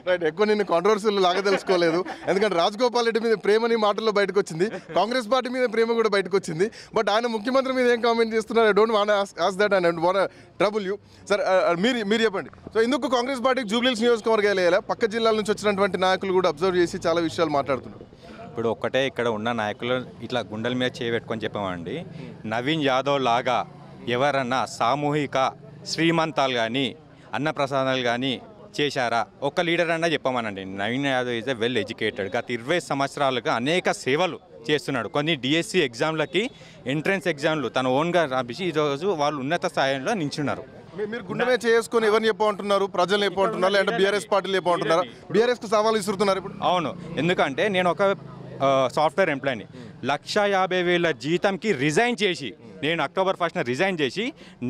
రైట్, ఎక్కువ నేను కాంట్రవర్సీలు లాగా తెలుసుకోలేదు. ఎందుకంటే రాజగోపాల్ రెడ్డి మీద ప్రేమని మాటల్లో బయటకు వచ్చింది, కాంగ్రెస్ పార్టీ మీద ప్రేమ కూడా బయటకు వచ్చింది. బట్ ఆయన ముఖ్యమంత్రి మీద ఏం కామెంట్ చేస్తున్నారు? I don't want ask that and I don't want trouble you. Sir మీరు చెప్పండి. సో ఇందుకు కాంగ్రెస్ పార్టీకి జూబ్లీహిల్స్ నియోజకవర్గాలు వేయాలా? పక్క జిల్లాల నుంచి వచ్చినటువంటి నాయకులు కూడా అబ్జర్వ్ చేసి చాలా విషయాలు మాట్లాడుతున్నారు. ఇప్పుడు ఒక్కటే ఇక్కడ ఉన్న నాయకులు ఇట్లా గుండెల మీద చేయబెట్టుకొని చెప్పామండి. నవీన్ యాదవ్ లాగా ఎవరన్నా సామూహిక శ్రీమంతాలు కానీ అన్నప్రసాదాలు కానీ చేశారా? ఒక్క లీడర్ అన్నా చెప్పమనండి. Naveen Yadav is a well educated. గత 20 సంవత్సరాలుగా అనేక సేవలు చేస్తున్నాడు. కొన్ని డిఎస్సి ఎగ్జామ్లకి ఎంట్రన్స్ ఎగ్జామ్లు తన ఓన్గా రాపించి ఈరోజు వాళ్ళు ఉన్నత స్థాయిలో నించున్నారు. మీరు గుండెమే చేసుకొని ఎవరిని చెప్పమంటున్నారు? ప్రజలు చెప్పమంటున్నారు లేదంటే బీఆర్ఎస్ పార్టీలు చెప్పమంటున్నారు? బీఆర్ఎస్కు సవాలు విసురుతున్నారు ఇప్పుడు. అవును, ఎందుకంటే నేను ఒక సాఫ్ట్వేర్ ఎంప్లాయీని. 1,50,000 జీతంకి రిజైన్ చేసి, నేను అక్టోబర్ 1న రిజైన్ చేసి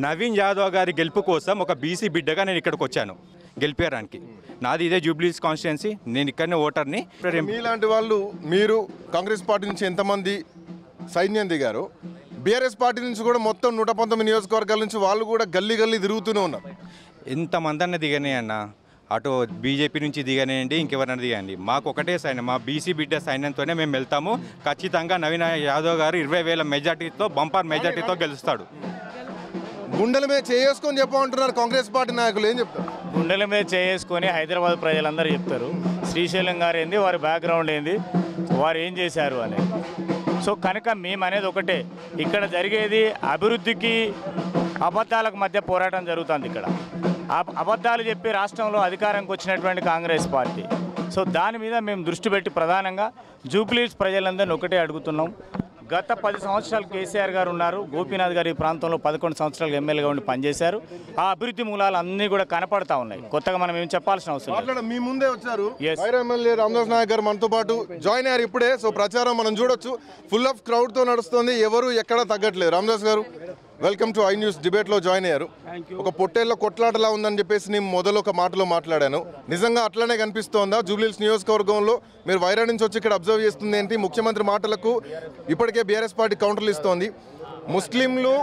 నవీన్ యాదవ్ గారి గెలుపు కోసం ఒక బీసీ బిడ్డగా నేను ఇక్కడికి వచ్చాను గెలిపేయడానికి. నాది ఇదే జూబ్లీహిల్స్ కాన్స్టిట్యుయెన్సీ, నేను ఇక్కడనే ఓటర్ని. మీలాంటి వాళ్ళు, మీరు కాంగ్రెస్ పార్టీ నుంచి ఎంతమంది సైన్యం దిగారు, బీఆర్ఎస్ పార్టీ నుంచి కూడా మొత్తం 119 నియోజకవర్గాల నుంచి వాళ్ళు కూడా గల్లీ గల్లీ తిరుగుతూనే ఉన్నారు. ఎంతమంది అన్న దిగనే అన్న, అటు బీజేపీ నుంచి దిగనేయండి, ఇంకెవరైనా దిగండి, మాకు ఒకటే సైన్యం, మా బీసీ బిడ్డ సైన్యంతోనే మేము వెళ్తాము. ఖచ్చితంగా నవీన్ యాదవ్ గారు 20,000 మెజార్టీతో, బంపర్ మెజార్టీతో గెలుస్తాడు. గుండెల మీద చేసుకొని చెప్పమంటున్నారు కాంగ్రెస్ పార్టీ నాయకులు. ఏం చెప్తారు? గుండెల మీద చేసుకొని హైదరాబాద్ ప్రజలందరూ చెప్తారు శ్రీశైలం గారు ఏంది, వారి బ్యాక్గ్రౌండ్ ఏంది, వారు ఏం చేశారు అని. సో కనుక మేము అనేది ఒకటే, ఇక్కడ జరిగేది అభివృద్ధికి అబద్ధాలకు మధ్య పోరాటం జరుగుతుంది. ఇక్కడ అబద్ధాలు చెప్పి రాష్ట్రంలో అధికారంకి వచ్చినటువంటి కాంగ్రెస్ పార్టీ. సో దాని మీద మేము దృష్టి పెట్టి ప్రధానంగా జూబ్లీహిల్స్ ప్రజలందరినీ ఒకటే అడుగుతున్నాం. గత 10 సంవత్సరాలు కేసీఆర్ గారు ఉన్నారు, గోపీనాథ్ గారు ఈ ప్రాంతంలో 11 సంవత్సరాలు ఎమ్మెల్యేగా ఉండి పనిచేశారు. ఆ అభివృద్ధి మూలాలు అన్నీ కూడా కనపడతా ఉన్నాయి. కొత్తగా మనం ఏం చెప్పాల్సిన అవసరం లేదు. మీ ముందే వచ్చారు ఎమ్మెల్యే రామదాస్ నాయక్ గారు మనతో పాటు జాయిన్ అయ్యారు ఇప్పుడే. సో ప్రచారం మనం చూడొచ్చు, ఫుల్ ఆఫ్ క్రౌడ్తో నడుస్తుంది, ఎవరు ఎక్కడా తగ్గట్లేదు. రామదాస్ గారు, వెల్కమ్ టు ఐ న్యూస్. డిబేట్లో జాయిన్ అయ్యారు. ఒక పొట్టేళ్ళ కొట్లాటలా ఉందని చెప్పేసి నేను మొదలు ఒక మాటలో మాట్లాడాను. నిజంగా అట్లనే కనిపిస్తోందా? జూబ్లీహిల్స్ నియోజకవర్గంలో మీరు వైరా నుంచి వచ్చి ఇక్కడ అబ్జర్వ్ చేస్తుంది ఏంటి? ముఖ్యమంత్రి మాటలకు ఇప్పటికే బీఆర్ఎస్ పార్టీ కౌంటర్లు ఇస్తోంది. ముస్లింలు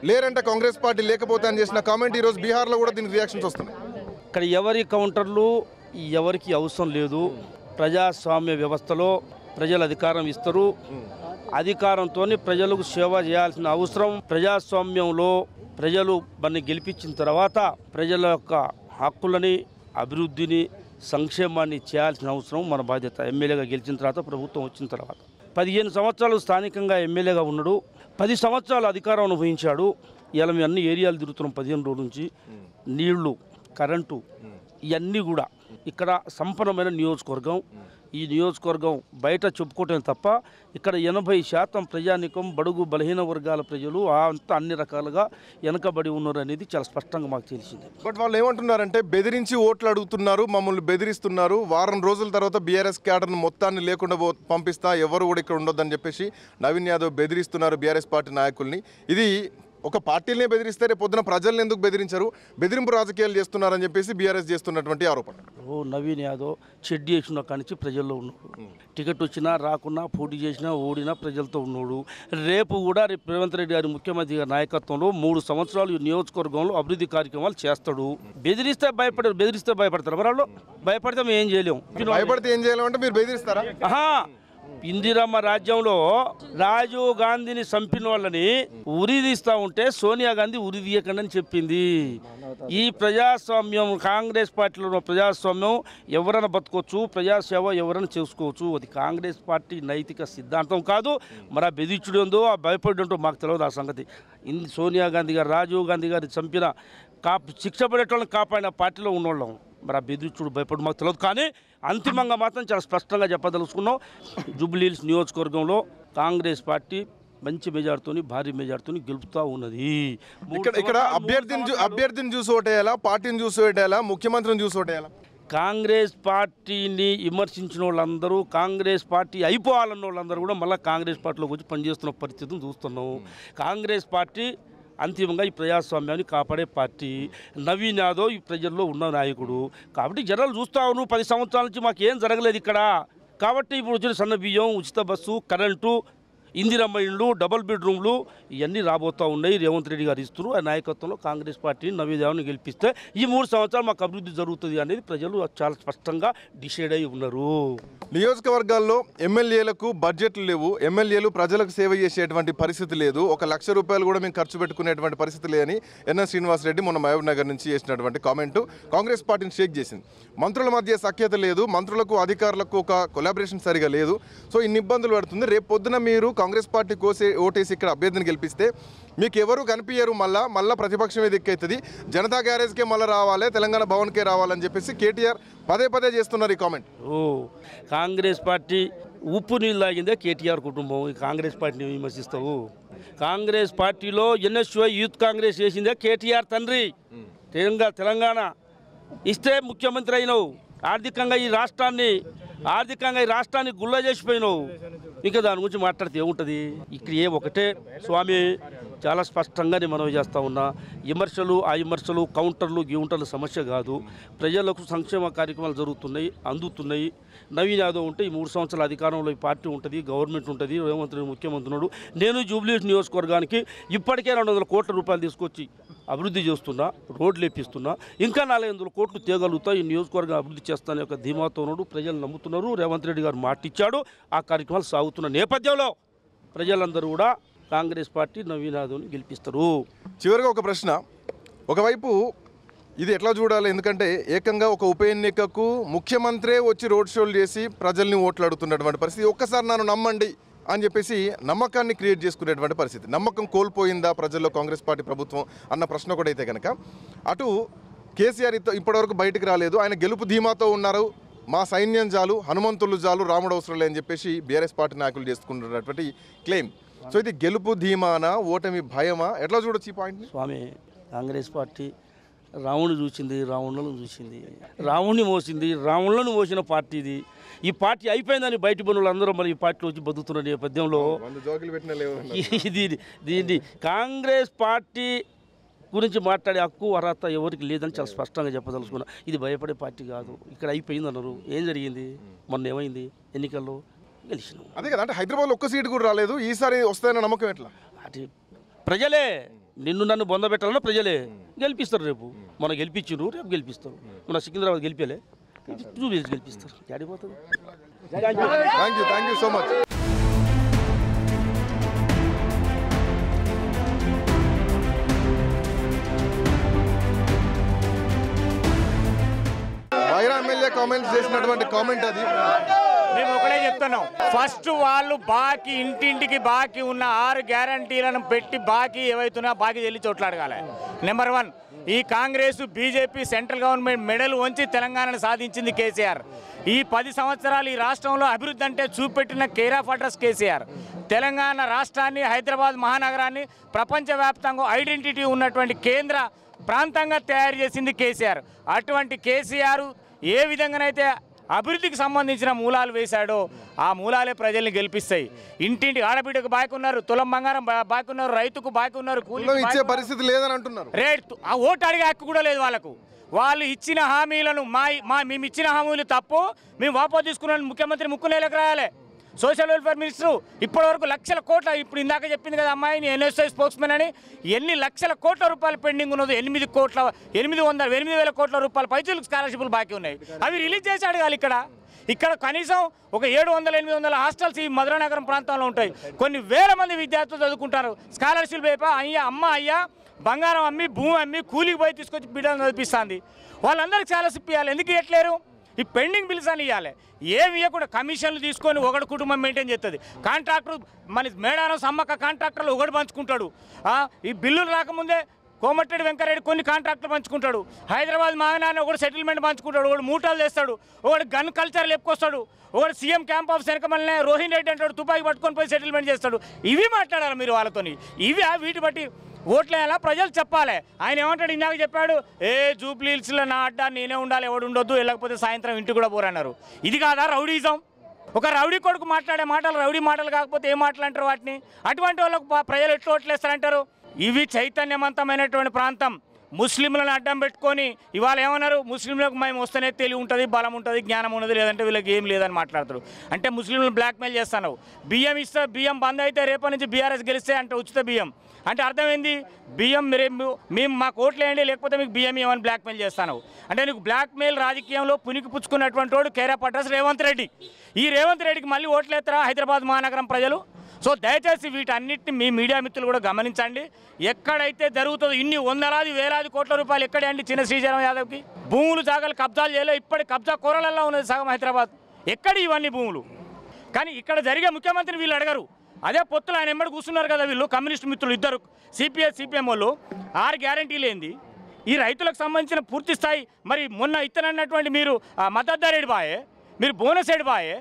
లేరంటే కాంగ్రెస్ పార్టీ లేకపోతే అని చేసిన కామెంట్ ఈరోజు బీహార్లో కూడా దీనికి రియాక్షన్స్ వస్తున్నాయి. ఇక్కడ ఎవరి కౌంటర్లు ఎవరికి అవసరం లేదు. ప్రజాస్వామ్య వ్యవస్థలో ప్రజలు అధికారం ఇస్తారు. అధికారంతో ప్రజలకు సేవ చేయాల్సిన అవసరం. ప్రజాస్వామ్యంలో ప్రజలు మనని గెలిపించిన తర్వాత ప్రజల యొక్క హక్కులని, అభివృద్ధిని, సంక్షేమాన్ని చేయాల్సిన అవసరం మన బాధ్యత. ఎమ్మెల్యేగా గెలిచిన తర్వాత, ప్రభుత్వం వచ్చిన తర్వాత 15 సంవత్సరాలు స్థానికంగా ఎమ్మెల్యేగా ఉన్నాడు. 10 సంవత్సరాలు అధికారం అనుభవించాడు. ఇలా మేము అన్ని ఏరియాలు తిరుగుతున్నాం 15 రోజుల నుంచి. నీళ్లు, కరెంటు, ఇవన్నీ కూడా ఇక్కడ సంపన్నమైన నియోజకవర్గం. ఈ నియోజకవర్గం బయట చెప్పుకోవటం తప్ప ఇక్కడ 80% ప్రజానికం, బడుగు బలహీన వర్గాల ప్రజలు అంతా అన్ని రకాలుగా వెనకబడి ఉన్నారు అనేది చాలా స్పష్టంగా మాకు తెలిసింది. బట్ వాళ్ళు ఏమంటున్నారంటే బెదిరించి ఓట్లు అడుగుతున్నారు, మమ్మల్ని బెదిరిస్తున్నారు, వారం రోజుల తర్వాత బీఆర్ఎస్ క్యాడర్ను మొత్తాన్ని లేకుండా పంపిస్తా, ఎవరు కూడా ఇక్కడ ఉండొద్దని చెప్పేసి నవీన్ యాదవ్ బెదిరిస్తున్నారు బీఆర్ఎస్ పార్టీ నాయకుల్ని. ఇది ఒక పార్టీలనే బెదిరిస్తే రేపు పొద్దున ప్రజల్ని ఎందుకు బెదిరించరు, బెదిరింపు రాజకీయాలు చేస్తున్నారని చెప్పేసి బీఆర్ఎస్ చేస్తున్నటువంటి ఆరోపణ. నవీన్ యాదవ్ చెడ్డి వేసిన కానించి ప్రజల్లో ఉన్నాడు. టికెట్ వచ్చినా రాకున్నా, పోటీ చేసినా ఓడినా ప్రజలతో ఉన్నాడు. రేపు రేవంత్ రెడ్డి గారి ముఖ్యమంత్రి గారి నాయకత్వంలో 3 సంవత్సరాలు ఈ నియోజకవర్గంలో అభివృద్ధి కార్యక్రమాలు చేస్తాడు. బెదిరిస్తే భయపడతారు. మరి వాళ్ళు భయపడితే మేము ఏం చేయలేము. భయపడితే ఏం చేయాలంటే మీరు బెదిరిస్తారా? ఇందిరమ్మ రాజ్యంలో రాజీవ్ గాంధీని చంపిన వాళ్ళని ఉరిదీస్తా ఉంటే సోనియా గాంధీ ఉరిదీయకండి అని చెప్పింది. ఈ ప్రజాస్వామ్యం, కాంగ్రెస్ పార్టీలో ప్రజాస్వామ్యం ఎవరైనా బతకొచ్చు, ప్రజాసేవ ఎవరైనా చేసుకోవచ్చు. అది కాంగ్రెస్ పార్టీ నైతిక సిద్ధాంతం కాదు. మరి ఆ బెదిరించుడు ఉందో, ఆ భయపడి మాకు తెలియదు ఆ సంగతి. సోనియా గాంధీ గారు, రాజీవ్ గాంధీ గారు చంపిన శిక్ష పడేటోళ్ళని కాపాడిన పార్టీలో ఉన్నోళ్ళం. మరి ఆ బెదిరించుడు భయపడి మాకు తెలియదు. కానీ అంతిమంగా మాత్రం చాలా స్పష్టంగా చెప్పదలుచుకున్నాం. జూబ్లీహిల్స్ నియోజకవర్గంలో కాంగ్రెస్ పార్టీ మంచి మెజార్టీతోని, భారీ మెజార్టీతోని గెలుపుతూ ఉన్నది. ఇక్కడ అభ్యర్థిని చూసి ఓటేయాలా, పార్టీని చూసి ఓటేయాలా, ముఖ్యమంత్రిని చూసి ఓటేయాలా? కాంగ్రెస్ పార్టీని విమర్శించిన వాళ్ళందరూ, కాంగ్రెస్ పార్టీ అయిపోవాలన్న వాళ్ళందరూ కూడా మళ్ళీ కాంగ్రెస్ పార్టీలోకి వచ్చి పనిచేస్తున్న పరిస్థితిని చూస్తున్నాం. కాంగ్రెస్ పార్టీ అంతిమంగా ఈ ప్రజాస్వామ్యాన్ని కాపాడే పార్టీ. నవీన్ యాదవ్ ఈ ప్రజల్లో ఉన్న నాయకుడు కాబట్టి జనాలు చూస్తా ఉన్నారు. 10 సంవత్సరాల నుంచి మాకు ఏం జరగలేదు ఇక్కడ. కాబట్టి ఇప్పుడు వచ్చిన సన్న బియ్యం, ఉచిత బస్సు, కరెంటు, ఇందిరమ్మ ఇండ్లు, డబుల్ బెడ్రూమ్లు ఇవన్నీ రాబోతూ ఉన్నాయి. రేవంత్ రెడ్డి గారు ఇస్తున్నారు. ఆ నాయకత్వంలో కాంగ్రెస్ పార్టీని నవీన్ యాదవ్ని గెలిపిస్తే ఈ 3 సంవత్సరాలు మాకు అభివృద్ధి జరుగుతుంది అనేది ప్రజలు చాలా స్పష్టంగా డిసైడ్ అయి ఉన్నారు. నియోజకవర్గాల్లో ఎమ్మెల్యేలకు బడ్జెట్లు లేవు, ఎమ్మెల్యేలు ప్రజలకు సేవ చేసేటువంటి పరిస్థితి లేదు. 1 లక్ష రూపాయలు కూడా మేము ఖర్చు పెట్టుకునేటువంటి పరిస్థితి లేదని ఎన్ఎస్ శ్రీనివాసరెడ్డి మొన్న మహబూబ్ నగర్ నుంచి చేసినటువంటి కామెంటు కాంగ్రెస్ పార్టీని షేక్ చేసింది. మంత్రుల మధ్య సఖ్యత లేదు, మంత్రులకు అధికారులకు ఒక కొలాబరేషన్ సరిగా లేదు. సో ఇన్ని ఇబ్బందులు పడుతుంది. రేపు పొద్దున మీరు కాంగ్రెస్ పార్టీ ఓటేసి ఇక్కడ అభ్యర్థిని గెలిపిస్తే మీకు ఎవరు కనిపించరు. మళ్ళా ప్రతిపక్షం ఏది ఎక్కుతుంది, జనతా గ్యారేజ్కే మళ్ళీ రావాలి, తెలంగాణ భవన్కే రావాలని చెప్పేసి కేటీఆర్ పదే చేస్తున్నారు ఈ కామెంట్. కాంగ్రెస్ పార్టీ ఉప్పు నీళ్ళు తాగిందే కేటీఆర్ కుటుంబం. కాంగ్రెస్ పార్టీని విమర్శిస్తావు. కాంగ్రెస్ పార్టీలో ఎన్ఎస్యుఐ యూత్ కాంగ్రెస్ చేసిందే కేటీఆర్ తండ్రి. తెలంగాణ ఇస్తే ముఖ్యమంత్రి అయినావు. ఆర్థికంగా ఈ రాష్ట్రాన్ని గుల్ల చేసిపోయినావు. ఇంకా దాని గురించి మాట్లాడితే ఏముంటుంది? ఇక్కడ ఒకటే స్వామి, చాలా స్పష్టంగా నేను మనవి చేస్తూ ఉన్నా. విమర్శలు కౌంటర్లు గిౌంటర్లు సమస్య కాదు. ప్రజలకు సంక్షేమ కార్యక్రమాలు జరుగుతున్నాయి, అందుతున్నాయి. నవీన్ యాదవ్ ఉంటే ఈ 3 సంవత్సరాల అధికారంలో ఈ పార్టీ ఉంటుంది, గవర్నమెంట్ ఉంటుంది, రేవంత్ రెడ్డి ముఖ్యమంత్రి ఉన్నాడు. నేను జూబ్లీహిల్స్ నియోజకవర్గానికి ఇప్పటికే 200 కోట్ల రూపాయలు తీసుకొచ్చి అభివృద్ధి చేస్తున్నా, రోడ్లు వేపిస్తున్నా. ఇంకా 400 కోట్లు తేగలుగుతా ఈ నియోజకవర్గం అభివృద్ధి చేస్తానే ఒక ధీమాతో ఉన్నాడు. ప్రజలు నమ్ముతున్నారు. రేవంత్ రెడ్డి గారు మాట ఇచ్చాడు. ఆ కార్యక్రమాలు సాగుతున్న నేపథ్యంలో ప్రజలందరూ కూడా కాంగ్రెస్ పార్టీ నవీన్ యాదవ్ని గెలిపిస్తారు. చివరిగా ఒక ప్రశ్న. ఒకవైపు ఇది ఎట్లా చూడాలి? ఎందుకంటే ఏకంగా ఒక ఉప ఎన్నికకు ముఖ్యమంత్రే వచ్చి రోడ్ షోలు చేసి ప్రజల్ని ఓట్లాడుతున్నటువంటి పరిస్థితి. ఒక్కసారి నన్ను నమ్మండి అని చెప్పేసి నమ్మకాన్ని క్రియేట్ చేసుకునేటువంటి పరిస్థితి. నమ్మకం కోల్పోయిందా ప్రజల్లో కాంగ్రెస్ పార్టీ ప్రభుత్వం అన్న ప్రశ్న కూడా అయితే కనుక అటు కేసీఆర్ ఇప్పటివరకు బయటకు రాలేదు. ఆయన గెలుపు ధీమాతో ఉన్నారు. మా సైన్యం చాలు, హనుమంతులు చాలు, రాముడు అవసరం లేదని చెప్పేసి బీఆర్ఎస్ పార్టీ నాయకులు చేసుకుంటున్నటువంటి క్లెయిమ్. సో ఇది గెలుపు ధీమానా, ఓటమి భయమా, ఎట్లా చూడొచ్చు ఈ పాయింట్ని? స్వామి, కాంగ్రెస్ పార్టీ రావణుని చూసింది, రావణులను చూసింది, రావణుని మోసింది, రావణులను మోసిన పార్టీ ఇది. ఈ పార్టీ అయిపోయిందని బయట పనులు అందరూ మరి ఈ పార్టీలో వచ్చి బతుకుతున్న నేపథ్యంలో దీన్ని కాంగ్రెస్ పార్టీ గురించి మాట్లాడే హక్కు అర్హత ఎవరికి లేదని చాలా స్పష్టంగా చెప్పదలుచుకున్నా. ఇది భయపడే పార్టీ కాదు. ఇక్కడ అయిపోయింది అన్నారు. ఏం జరిగింది? మొన్న ఏమైంది? ఎన్నికల్లో గెలిచినాం. అదే కదా, అంటే హైదరాబాద్లో ఒక్క సీటు కూడా రాలేదు. ఈసారి వస్తాయన్న నమ్మకం ఎట్లా? అది ప్రజలే నిన్ను నన్ను బొంద పెట్టాలన్నా ప్రజలే గెలిపిస్తారు. రేపు మనం గెలిపించారు, రేపు గెలిపిస్తారు. మన సికింద్రాబాద్ గెలిపేలే, జూబ్లీహిల్స్ గెలిపిస్తారు. ఆడిపోతుంది. Thank you so much. Wyra MLA comments చేసినటువంటి కామెంట్ అది. మేము ఒకటే చెప్తున్నాం, ఫస్ట్ వాళ్ళు బాకీ ఇంటింటికి బాకీ ఉన్న 6 గ్యారంటీలను పెట్టి బాకీ ఏవైతున్నా బాకీ చెల్లి చోట్లాడగాలి. నెంబర్ 1, ఈ కాంగ్రెస్ బీజేపీ సెంట్రల్ గవర్నమెంట్ మెడలు వంచి తెలంగాణను సాధించింది కేసీఆర్. ఈ 10 సంవత్సరాలు ఈ రాష్ట్రంలో అభివృద్ధి అంటే చూపెట్టిన care of address KCR. Telangana రాష్ట్రాన్ని, హైదరాబాద్ మహానగరాన్ని ప్రపంచవ్యాప్తంగా ఐడెంటిటీ ఉన్నటువంటి కేంద్ర ప్రాంతంగా తయారు చేసింది కేసీఆర్. అటువంటి కేసీఆర్ ఏ విధంగానైతే అభివృద్ధికి సంబంధించిన మూలాలు వేశాడో ఆ మూలాలే ప్రజల్ని గెలిపిస్తాయి. ఇంటింటి ఆడబిడ్డకు బాకున్నారు, తులం బంగారం బాకున్నారు, రైతుకు బాకున్నారు, కూలి ఇచ్చే పరిస్థితి లేదని అంటున్నారు. రేట్ ఆ ఓటు అడిగే హక్కు కూడా లేదు వాళ్ళకు. వాళ్ళు ఇచ్చిన హామీలను మేము ఇచ్చిన హామీలు తప్పు, మేము వాపసు తీసుకున్నాను ముఖ్యమంత్రి ముక్కునేలకు రాయాలి. సోషల్ వెల్ఫేర్ మినిస్టర్ ఇప్పటివరకు లక్షల కోట్ల, ఇప్పుడు ఇందాక చెప్పింది కదా అమ్మాయి ఎన్ఎస్ఐ స్పోక్స్మెన్ అని, ఎన్ని లక్షల కోట్ల రూపాయలు పెండింగ్ ఉన్నదో 8,000 కోట్ల రూపాయల పైసలు స్కాలర్షిప్లు బాకీ ఉన్నాయి. అవి రిలీజ్ చేసి అడగాలి. ఇక్కడ కనీసం ఒక 700-800 హాస్టల్స్ ఈ మధురానగరం ప్రాంతంలో ఉంటాయి. కొన్ని వేల మంది విద్యార్థులు చదువుకుంటారు. స్కాలర్షిప్ వైపు అయ్యా బంగారం అమ్మి భూమి అమ్మి కూలికి పోయి తీసుకొచ్చి బిడ్డలు చదివిస్తుంది. వాళ్ళందరికీ స్కాలర్షిప్ ఇవ్వాలి. ఎందుకు ఇవ్వట్లేరు? ఈ పెండింగ్ బిల్స్ అని ఇవ్వాలి. ఏమి ఇవ్వకుండా కమిషన్లు తీసుకొని ఒకటి కుటుంబం మెయింటైన్ చేస్తుంది. కాంట్రాక్టర్ మన మేడారం సమ్మక్క కాంట్రాక్టర్లు ఒకటి పంచుకుంటాడు. ఈ బిల్లులు రాకముందే కోమటిరెడ్డి వెంకరెడ్డి కొన్ని కాంట్రాక్టులు పంచుకుంటాడు. హైదరాబాద్ మాగనాన్ని ఒకటి సెటిల్మెంట్ పంచుకుంటాడు, ఒకటి మూటలు తెస్తాడు, ఒకటి గన్ కల్చర్ లేపుకొస్తాడు, ఒకటి సీఎం క్యాంప్ ఆఫ్ వెనకమల్లనే రోహిన్ రెడ్డి అంటాడు, తుపాకి పట్టుకొని పోయి సెటిల్మెంట్ చేస్తాడు. ఇవి మాట్లాడాలి మీరు వాళ్ళతోని. వీటి బట్టి ఓట్లేయాలా ప్రజలు చెప్పాలి. ఆయన ఏమంటాడు? ఇందాక చెప్పాడు, జూబ్లీ హిల్స్లో నా అడ్డా నేనే ఉండాలి, ఎవడు ఉండొద్దు, వెళ్ళకపోతే సాయంత్రం ఇంటికి కూడా పోరన్నారు. ఇది కాదా రౌడీజం? ఒక రౌడీ కొడుకు మాట్లాడే మాటలు రౌడీ మాటలు కాకపోతే ఏం మాటలు అంటారు వాటిని? అటువంటి వాళ్ళకు ప్రజలు ఎట్లా ఓట్లేస్తారంటారు? ఇవి చైతన్యవంతమైనటువంటి ప్రాంతం. ముస్లింలను అడ్డం పెట్టుకొని ఇవాళ ఏమన్నారు? ముస్లింలకు మేము వస్తేనే తెలివి ఉంటుంది, బలం ఉంటుంది, జ్ఞానం ఉన్నది, లేదంటే వీళ్ళకి ఏం లేదని మాట్లాడతారు. అంటే ముస్లింలను బ్లాక్మెయిల్ చేస్తాను. బియ్యం ఇస్తే బియ్యం బంద్ అయితే రేపటి నుంచి బీఆర్ఎస్ గెలిస్తే అంటే ఉచిత బియ్యం అంటే అర్థమైంది. బియ్యం మేము మాకు ఓట్లేయండి లేకపోతే మీకు బియ్యం ఏమని బ్లాక్మెయిల్ చేస్తాను అంటే నీకు బ్లాక్మెయిల్ రాజకీయంలో పునికి పుచ్చుకున్నటువంటి వాడు కేరాప్ అడ్రస్ రేవంత్ రెడ్డి. ఈ రేవంత్ రెడ్డికి మళ్ళీ ఓట్లేస్తారా హైదరాబాద్ మహానగరం ప్రజలు? సో దయచేసి వీటన్నిటిని మీ మీడియా మిత్రులు కూడా గమనించండి. ఎక్కడైతే జరుగుతుందో ఇన్ని వేలాది కోట్ల రూపాయలు ఎక్కడే అండి చిన్న శ్రీశైలం యాదవ్కి? భూములు జాగాలు కబ్జాలు చేయలేదు. ఇప్పటి కబ్జా కూరలలో ఉన్నది సగం హైదరాబాద్. ఎక్కడి ఇవన్నీ భూములు? కానీ ఇక్కడ జరిగే ముఖ్యమంత్రిని వీళ్ళు అడగరు. అదే పొత్తులు ఆయన ఎంబడి కూర్చున్నారు కదా వీళ్ళు కమ్యూనిస్ట్ మిత్రులు ఇద్దరు, సిపిఎం వాళ్ళు. 6 గ్యారంటీలు ఏంది? ఈ రైతులకు సంబంధించిన పూర్తి స్థాయి మరి మొన్న ఇత్తనన్నటువంటి మీరు మద్దతు ధర ఏడిపాయే, మీరు బోనస్ ఏడిపాయే,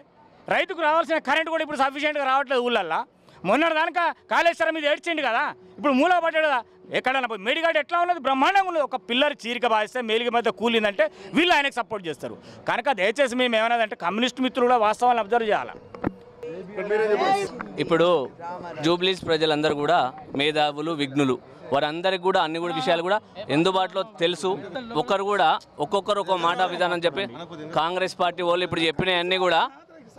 రైతుకు రావాల్సిన కరెంట్ కూడా ఇప్పుడు సఫిషియెంట్గా రావట్లేదు ఊళ్ళల్లో. మొన్నటి దానిక కాళేశ్వరం మీద ఏడ్చిండి కదా, ఇప్పుడు మూల పడ్డాడు కదా. ఎక్కడన్నా పోయి మేడిగాడు ఎట్లా ఉన్నది? బ్రహ్మాండంగా ఉన్నది. ఒక పిల్లర్ చీరిక బాధిస్తే మేలికి మధ్య కూలిందంటే వీళ్ళు ఆయనకు సపోర్ట్ చేస్తారు. కనుక దయచేసి మేము ఏమన్నదంటే కమ్యూనిస్ట్ మిత్రులు కూడా వాస్తవాలను అబ్జర్వ్ చేయాలి. ఇప్పుడు జూబ్లీస్ ప్రజలందరూ కూడా మేధావులు, విఘ్నులు, వారందరికీ కూడా అన్ని కూడా విషయాలు కూడా అందుబాటులో తెలుసు. ఒక్కొక్కరు ఒక్కో మాట విధానం చెప్పి కాంగ్రెస్ పార్టీ వాళ్ళు ఇప్పుడు చెప్పినవన్నీ కూడా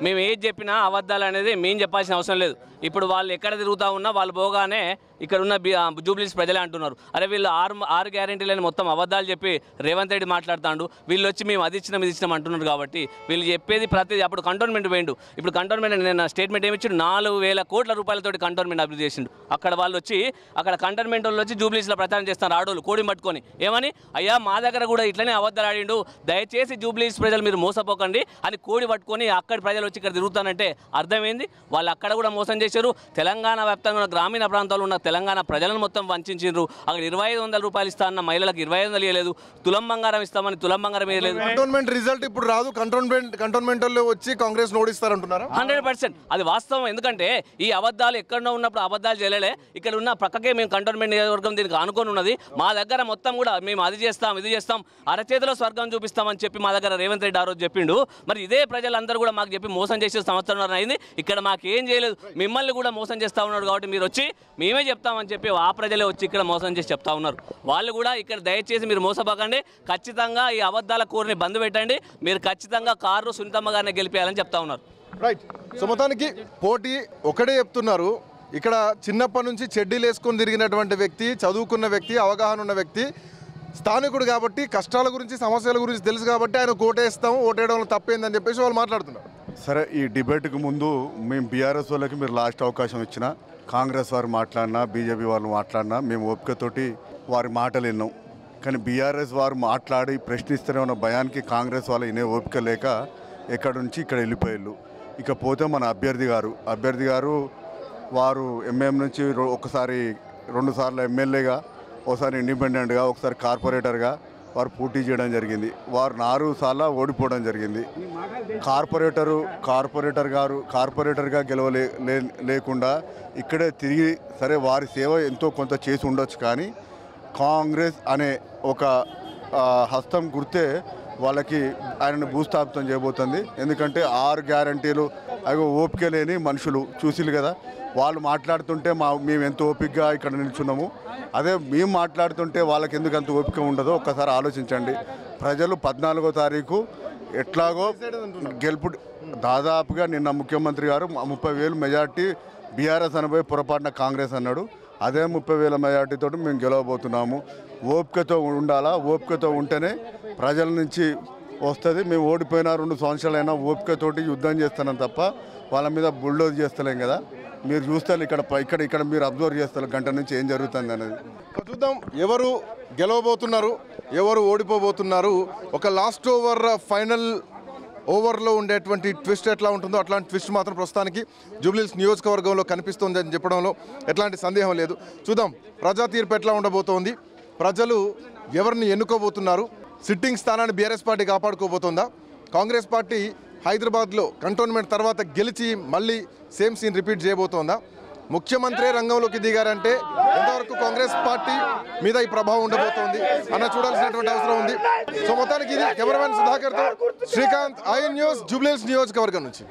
మేము ఏది చెప్పినా అబద్ధాలు అనేది మేము చెప్పాల్సిన అవసరం లేదు. ఇప్పుడు వాళ్ళు ఎక్కడ తిరుగుతూ ఉన్నా వాళ్ళు పోగానే ఇక్కడ ఉన్న జూబ్లీస్ ప్రజలే అంటున్నారు, అరే వీళ్ళు 6 గ్యారెంటీలని మొత్తం అబద్ధాలు చెప్పి రేవంత్ రెడ్డి మాట్లాడుతాడు, వీళ్ళు వచ్చి మేము అది ఇచ్చినాం అంటున్నారు. కాబట్టి వీళ్ళు చెప్పేది ప్రతిదీ. అప్పుడు కంటోన్మెంట్ పోయిండు, ఇప్పుడు కంటోన్మెంట్ నేను స్టేట్మెంట్ ఏమి ఇచ్చిండు? 4,000 కోట్ల రూపాయలతోటి కంటోన్మెంట్ అభివృద్ధి చేసిండు. అక్కడ వాళ్ళు వచ్చి అక్కడ కంటోన్మెంట్ వాళ్ళు వచ్చి జూబ్లీస్లో ప్రచారం చేస్తున్నారు ఆడోళ్ళు కోడిని పట్టుకొని. ఏమని? అయ్యా మా దగ్గర కూడా ఇట్లనే అబద్ధాలు ఆడిండు, దయచేసి జూబ్లీస్ ప్రజలు మీరు మోసపోకండి అని కోడి పట్టుకొని అక్కడి ప్రజలు వచ్చి ఇక్కడ తిరుగుతానంటే అర్థమైంది. వాళ్ళు అక్కడ కూడా మోసం చేశారు. తెలంగాణ వ్యాప్తంగా గ్రామీణ ప్రాంతాల్లో ఉన్న తెలంగాణ ప్రజలను మొత్తం వంచిండ్రు. అక్కడ 2,500 రూపాయలు ఇస్తా అన్న మహిళలకు 2,500 ఇవ్వలేదు, తులం బంగారం ఇస్తామని తులం బంగారం ఇవ్వలేదు. కంటోన్మెంట్ రిజల్ట్ ఇప్పుడు రాదు, కంటోన్మెంట్ వచ్చి కాంగ్రెస్ ఓడిస్తారంటున్నారు. 100% అది వాస్తవం. ఎందుకంటే ఈ అబద్ధాలు ఎక్కడో ఉన్నప్పుడు అబద్ధాలు చేయలే. ఇక్కడ ఉన్న పక్కకే మేము కంటోన్మెంట్ నియోజకవర్గం దీనికి ఆనుకొని ఉన్నది. మా దగ్గర మొత్తం కూడా మేము అది చేస్తాం ఇది చేస్తాం, అరచేతిలో స్వర్గం చూపిస్తామని చెప్పి మా దగ్గర రేవంత్ రెడ్డి ఆ రోజు చెప్పిండు. మరి ఇదే ప్రజలందరూ కూడా మాకు చెప్పి మోసం చేసే సంవత్సరం అయింది. ఇక్కడ మాకేం చేయలేదు, మిమ్మల్ని కూడా మోసం చేస్తూ ఉన్నాడు. కాబట్టి మీరు వచ్చి మేమే చెప్తామని చెప్పి ఆ ప్రజలే వచ్చి ఇక్కడ మోసం చేసి చెప్తా ఉన్నారు. వాళ్ళు కూడా ఇక్కడ దయచేసి మీరు మోసపోకండి, ఖచ్చితంగా ఈ అబద్ధాల కూరని బంద్ పెట్టండి, మీరు ఖచ్చితంగా కారు సునీతమ్మ గారిని గెలిపేయాలని చెప్తా ఉన్నారు. రైట్. సో మొత్తానికి పోటీ ఒకటే చెప్తున్నారు. ఇక్కడ చిన్నప్పటి నుంచి చెడ్డీలు వేసుకొని తిరిగినటువంటి వ్యక్తి, చదువుకున్న వ్యక్తి, అవగాహన ఉన్న వ్యక్తి, స్థానికుడు కాబట్టి కష్టాల గురించి సమస్యల గురించి తెలుసు కాబట్టి ఆయన ఓటేస్తాము, ఓటేయడంలో తప్పేందని చెప్పేసి వాళ్ళు మాట్లాడుతున్నారు. సరే, ఈ డిబేట్కి ముందు మేము బీఆర్ఎస్ వాళ్ళకి మీరు లాస్ట్ అవకాశం ఇచ్చిన, కాంగ్రెస్ వారు మాట్లాడినా బీజేపీ వాళ్ళు మాట్లాడినా మేము ఓపికతోటి వారి మాటలు విన్నాం. కానీ బీఆర్ఎస్ వారు మాట్లాడి ప్రశ్నిస్తూనే ఉన్న భయానికి కాంగ్రెస్ వాళ్ళు వినే ఓపిక లేక ఎక్కడి నుంచి ఇక్కడ వెళ్ళిపోయారు. ఇకపోతే మన అభ్యర్థి గారు వారు ఎంఎం నుంచి ఒకసారి 2 సార్లు ఎమ్మెల్యేగా, ఒకసారి ఇండిపెండెంట్గా, ఒకసారి కార్పొరేటర్గా వారు పోటీ చేయడం జరిగింది. వారు 4 సార్లు ఓడిపోవడం జరిగింది. కార్పొరేటర్గా లేకుండా ఇక్కడే తిరిగి సరే వారి సేవ ఎంతో కొంత చేసి ఉండొచ్చు. కానీ కాంగ్రెస్ అనే ఒక హస్తం గుర్తే వాళ్ళకి ఆయనను భూస్థాపితం చేయబోతుంది. ఎందుకంటే 6 గ్యారంటీలు అవి ఓపిక లేని మనుషులు చూసిలు కదా, వాళ్ళు మాట్లాడుతుంటే మేము ఎంత ఓపికగా ఇక్కడ నిల్చున్నాము, అదే మేము మాట్లాడుతుంటే వాళ్ళకి ఎందుకు అంత ఓపిక ఉండదో ఒక్కసారి ఆలోచించండి. ప్రజలు 14వ తారీఖు ఎట్లాగో గెలుపు, దాదాపుగా నిన్న ముఖ్యమంత్రి గారు 30,000 మెజార్టీ బీఆర్ఎస్ అనబోయి పొరపాటున కాంగ్రెస్ అన్నాడు. అదే 30,000 మెజార్టీతో మేము గెలవబోతున్నాము. ఓపికతో ఉండాలా, ఓపికతో ఉంటేనే ప్రజల నుంచి వస్తుంది. మేము ఓడిపోయిన 2 సంవత్సరాలైనా ఓపికతోటి యుద్ధం చేస్తున్నాం తప్ప వాళ్ళ మీద బుల్డోజ్ చేస్తలేం కదా. మీరు చూస్తారు ఇక్కడ మీరు అబ్జర్వ్ చేస్తారు గంట నుంచి ఏం జరుగుతుంది అనేది. చూద్దాం ఎవరు గెలవబోతున్నారు, ఎవరు ఓడిపోబోతున్నారు. ఒక లాస్ట్ ఓవర్ ఫైనల్ ఓవర్లో ఉండేటువంటి ట్విస్ట్ ఎట్లా ఉంటుందో అట్లాంటి ట్విస్ట్ మాత్రం ప్రస్తుతానికి జూబ్లీహిల్స్ నియోజకవర్గంలో కనిపిస్తుంది అని చెప్పడంలో ఎట్లాంటి సందేహం లేదు. చూద్దాం ప్రజా తీర్పు ఎట్లా ఉండబోతోంది, ప్రజలు ఎవరిని ఎన్నుకోబోతున్నారు, సిట్టింగ్ స్థానాన్ని బీఆర్ఎస్ పార్టీ కాపాడుకోబోతోందా, కాంగ్రెస్ పార్టీ హైదరాబాద్లో కంటోన్మెంట్ తర్వాత గెలిచి మళ్ళీ సేమ్ సీన్ రిపీట్ చేయబోతోందా, ముఖ్యమంత్రి రంగంలోకి దిగారంటే ఎంతవరకు కాంగ్రెస్ పార్టీ మీద ఈ ప్రభావం ఉండబోతోంది అన్న చూడాల్సినటువంటి అవసరం ఉంది. సో మొత్తానికి ఇది కెమెరామెన్ సుధాకర్తో శ్రీకాంత్, ఐ న్యూస్, జూబ్లీహిల్స్ నియోజకవర్గం నుంచి.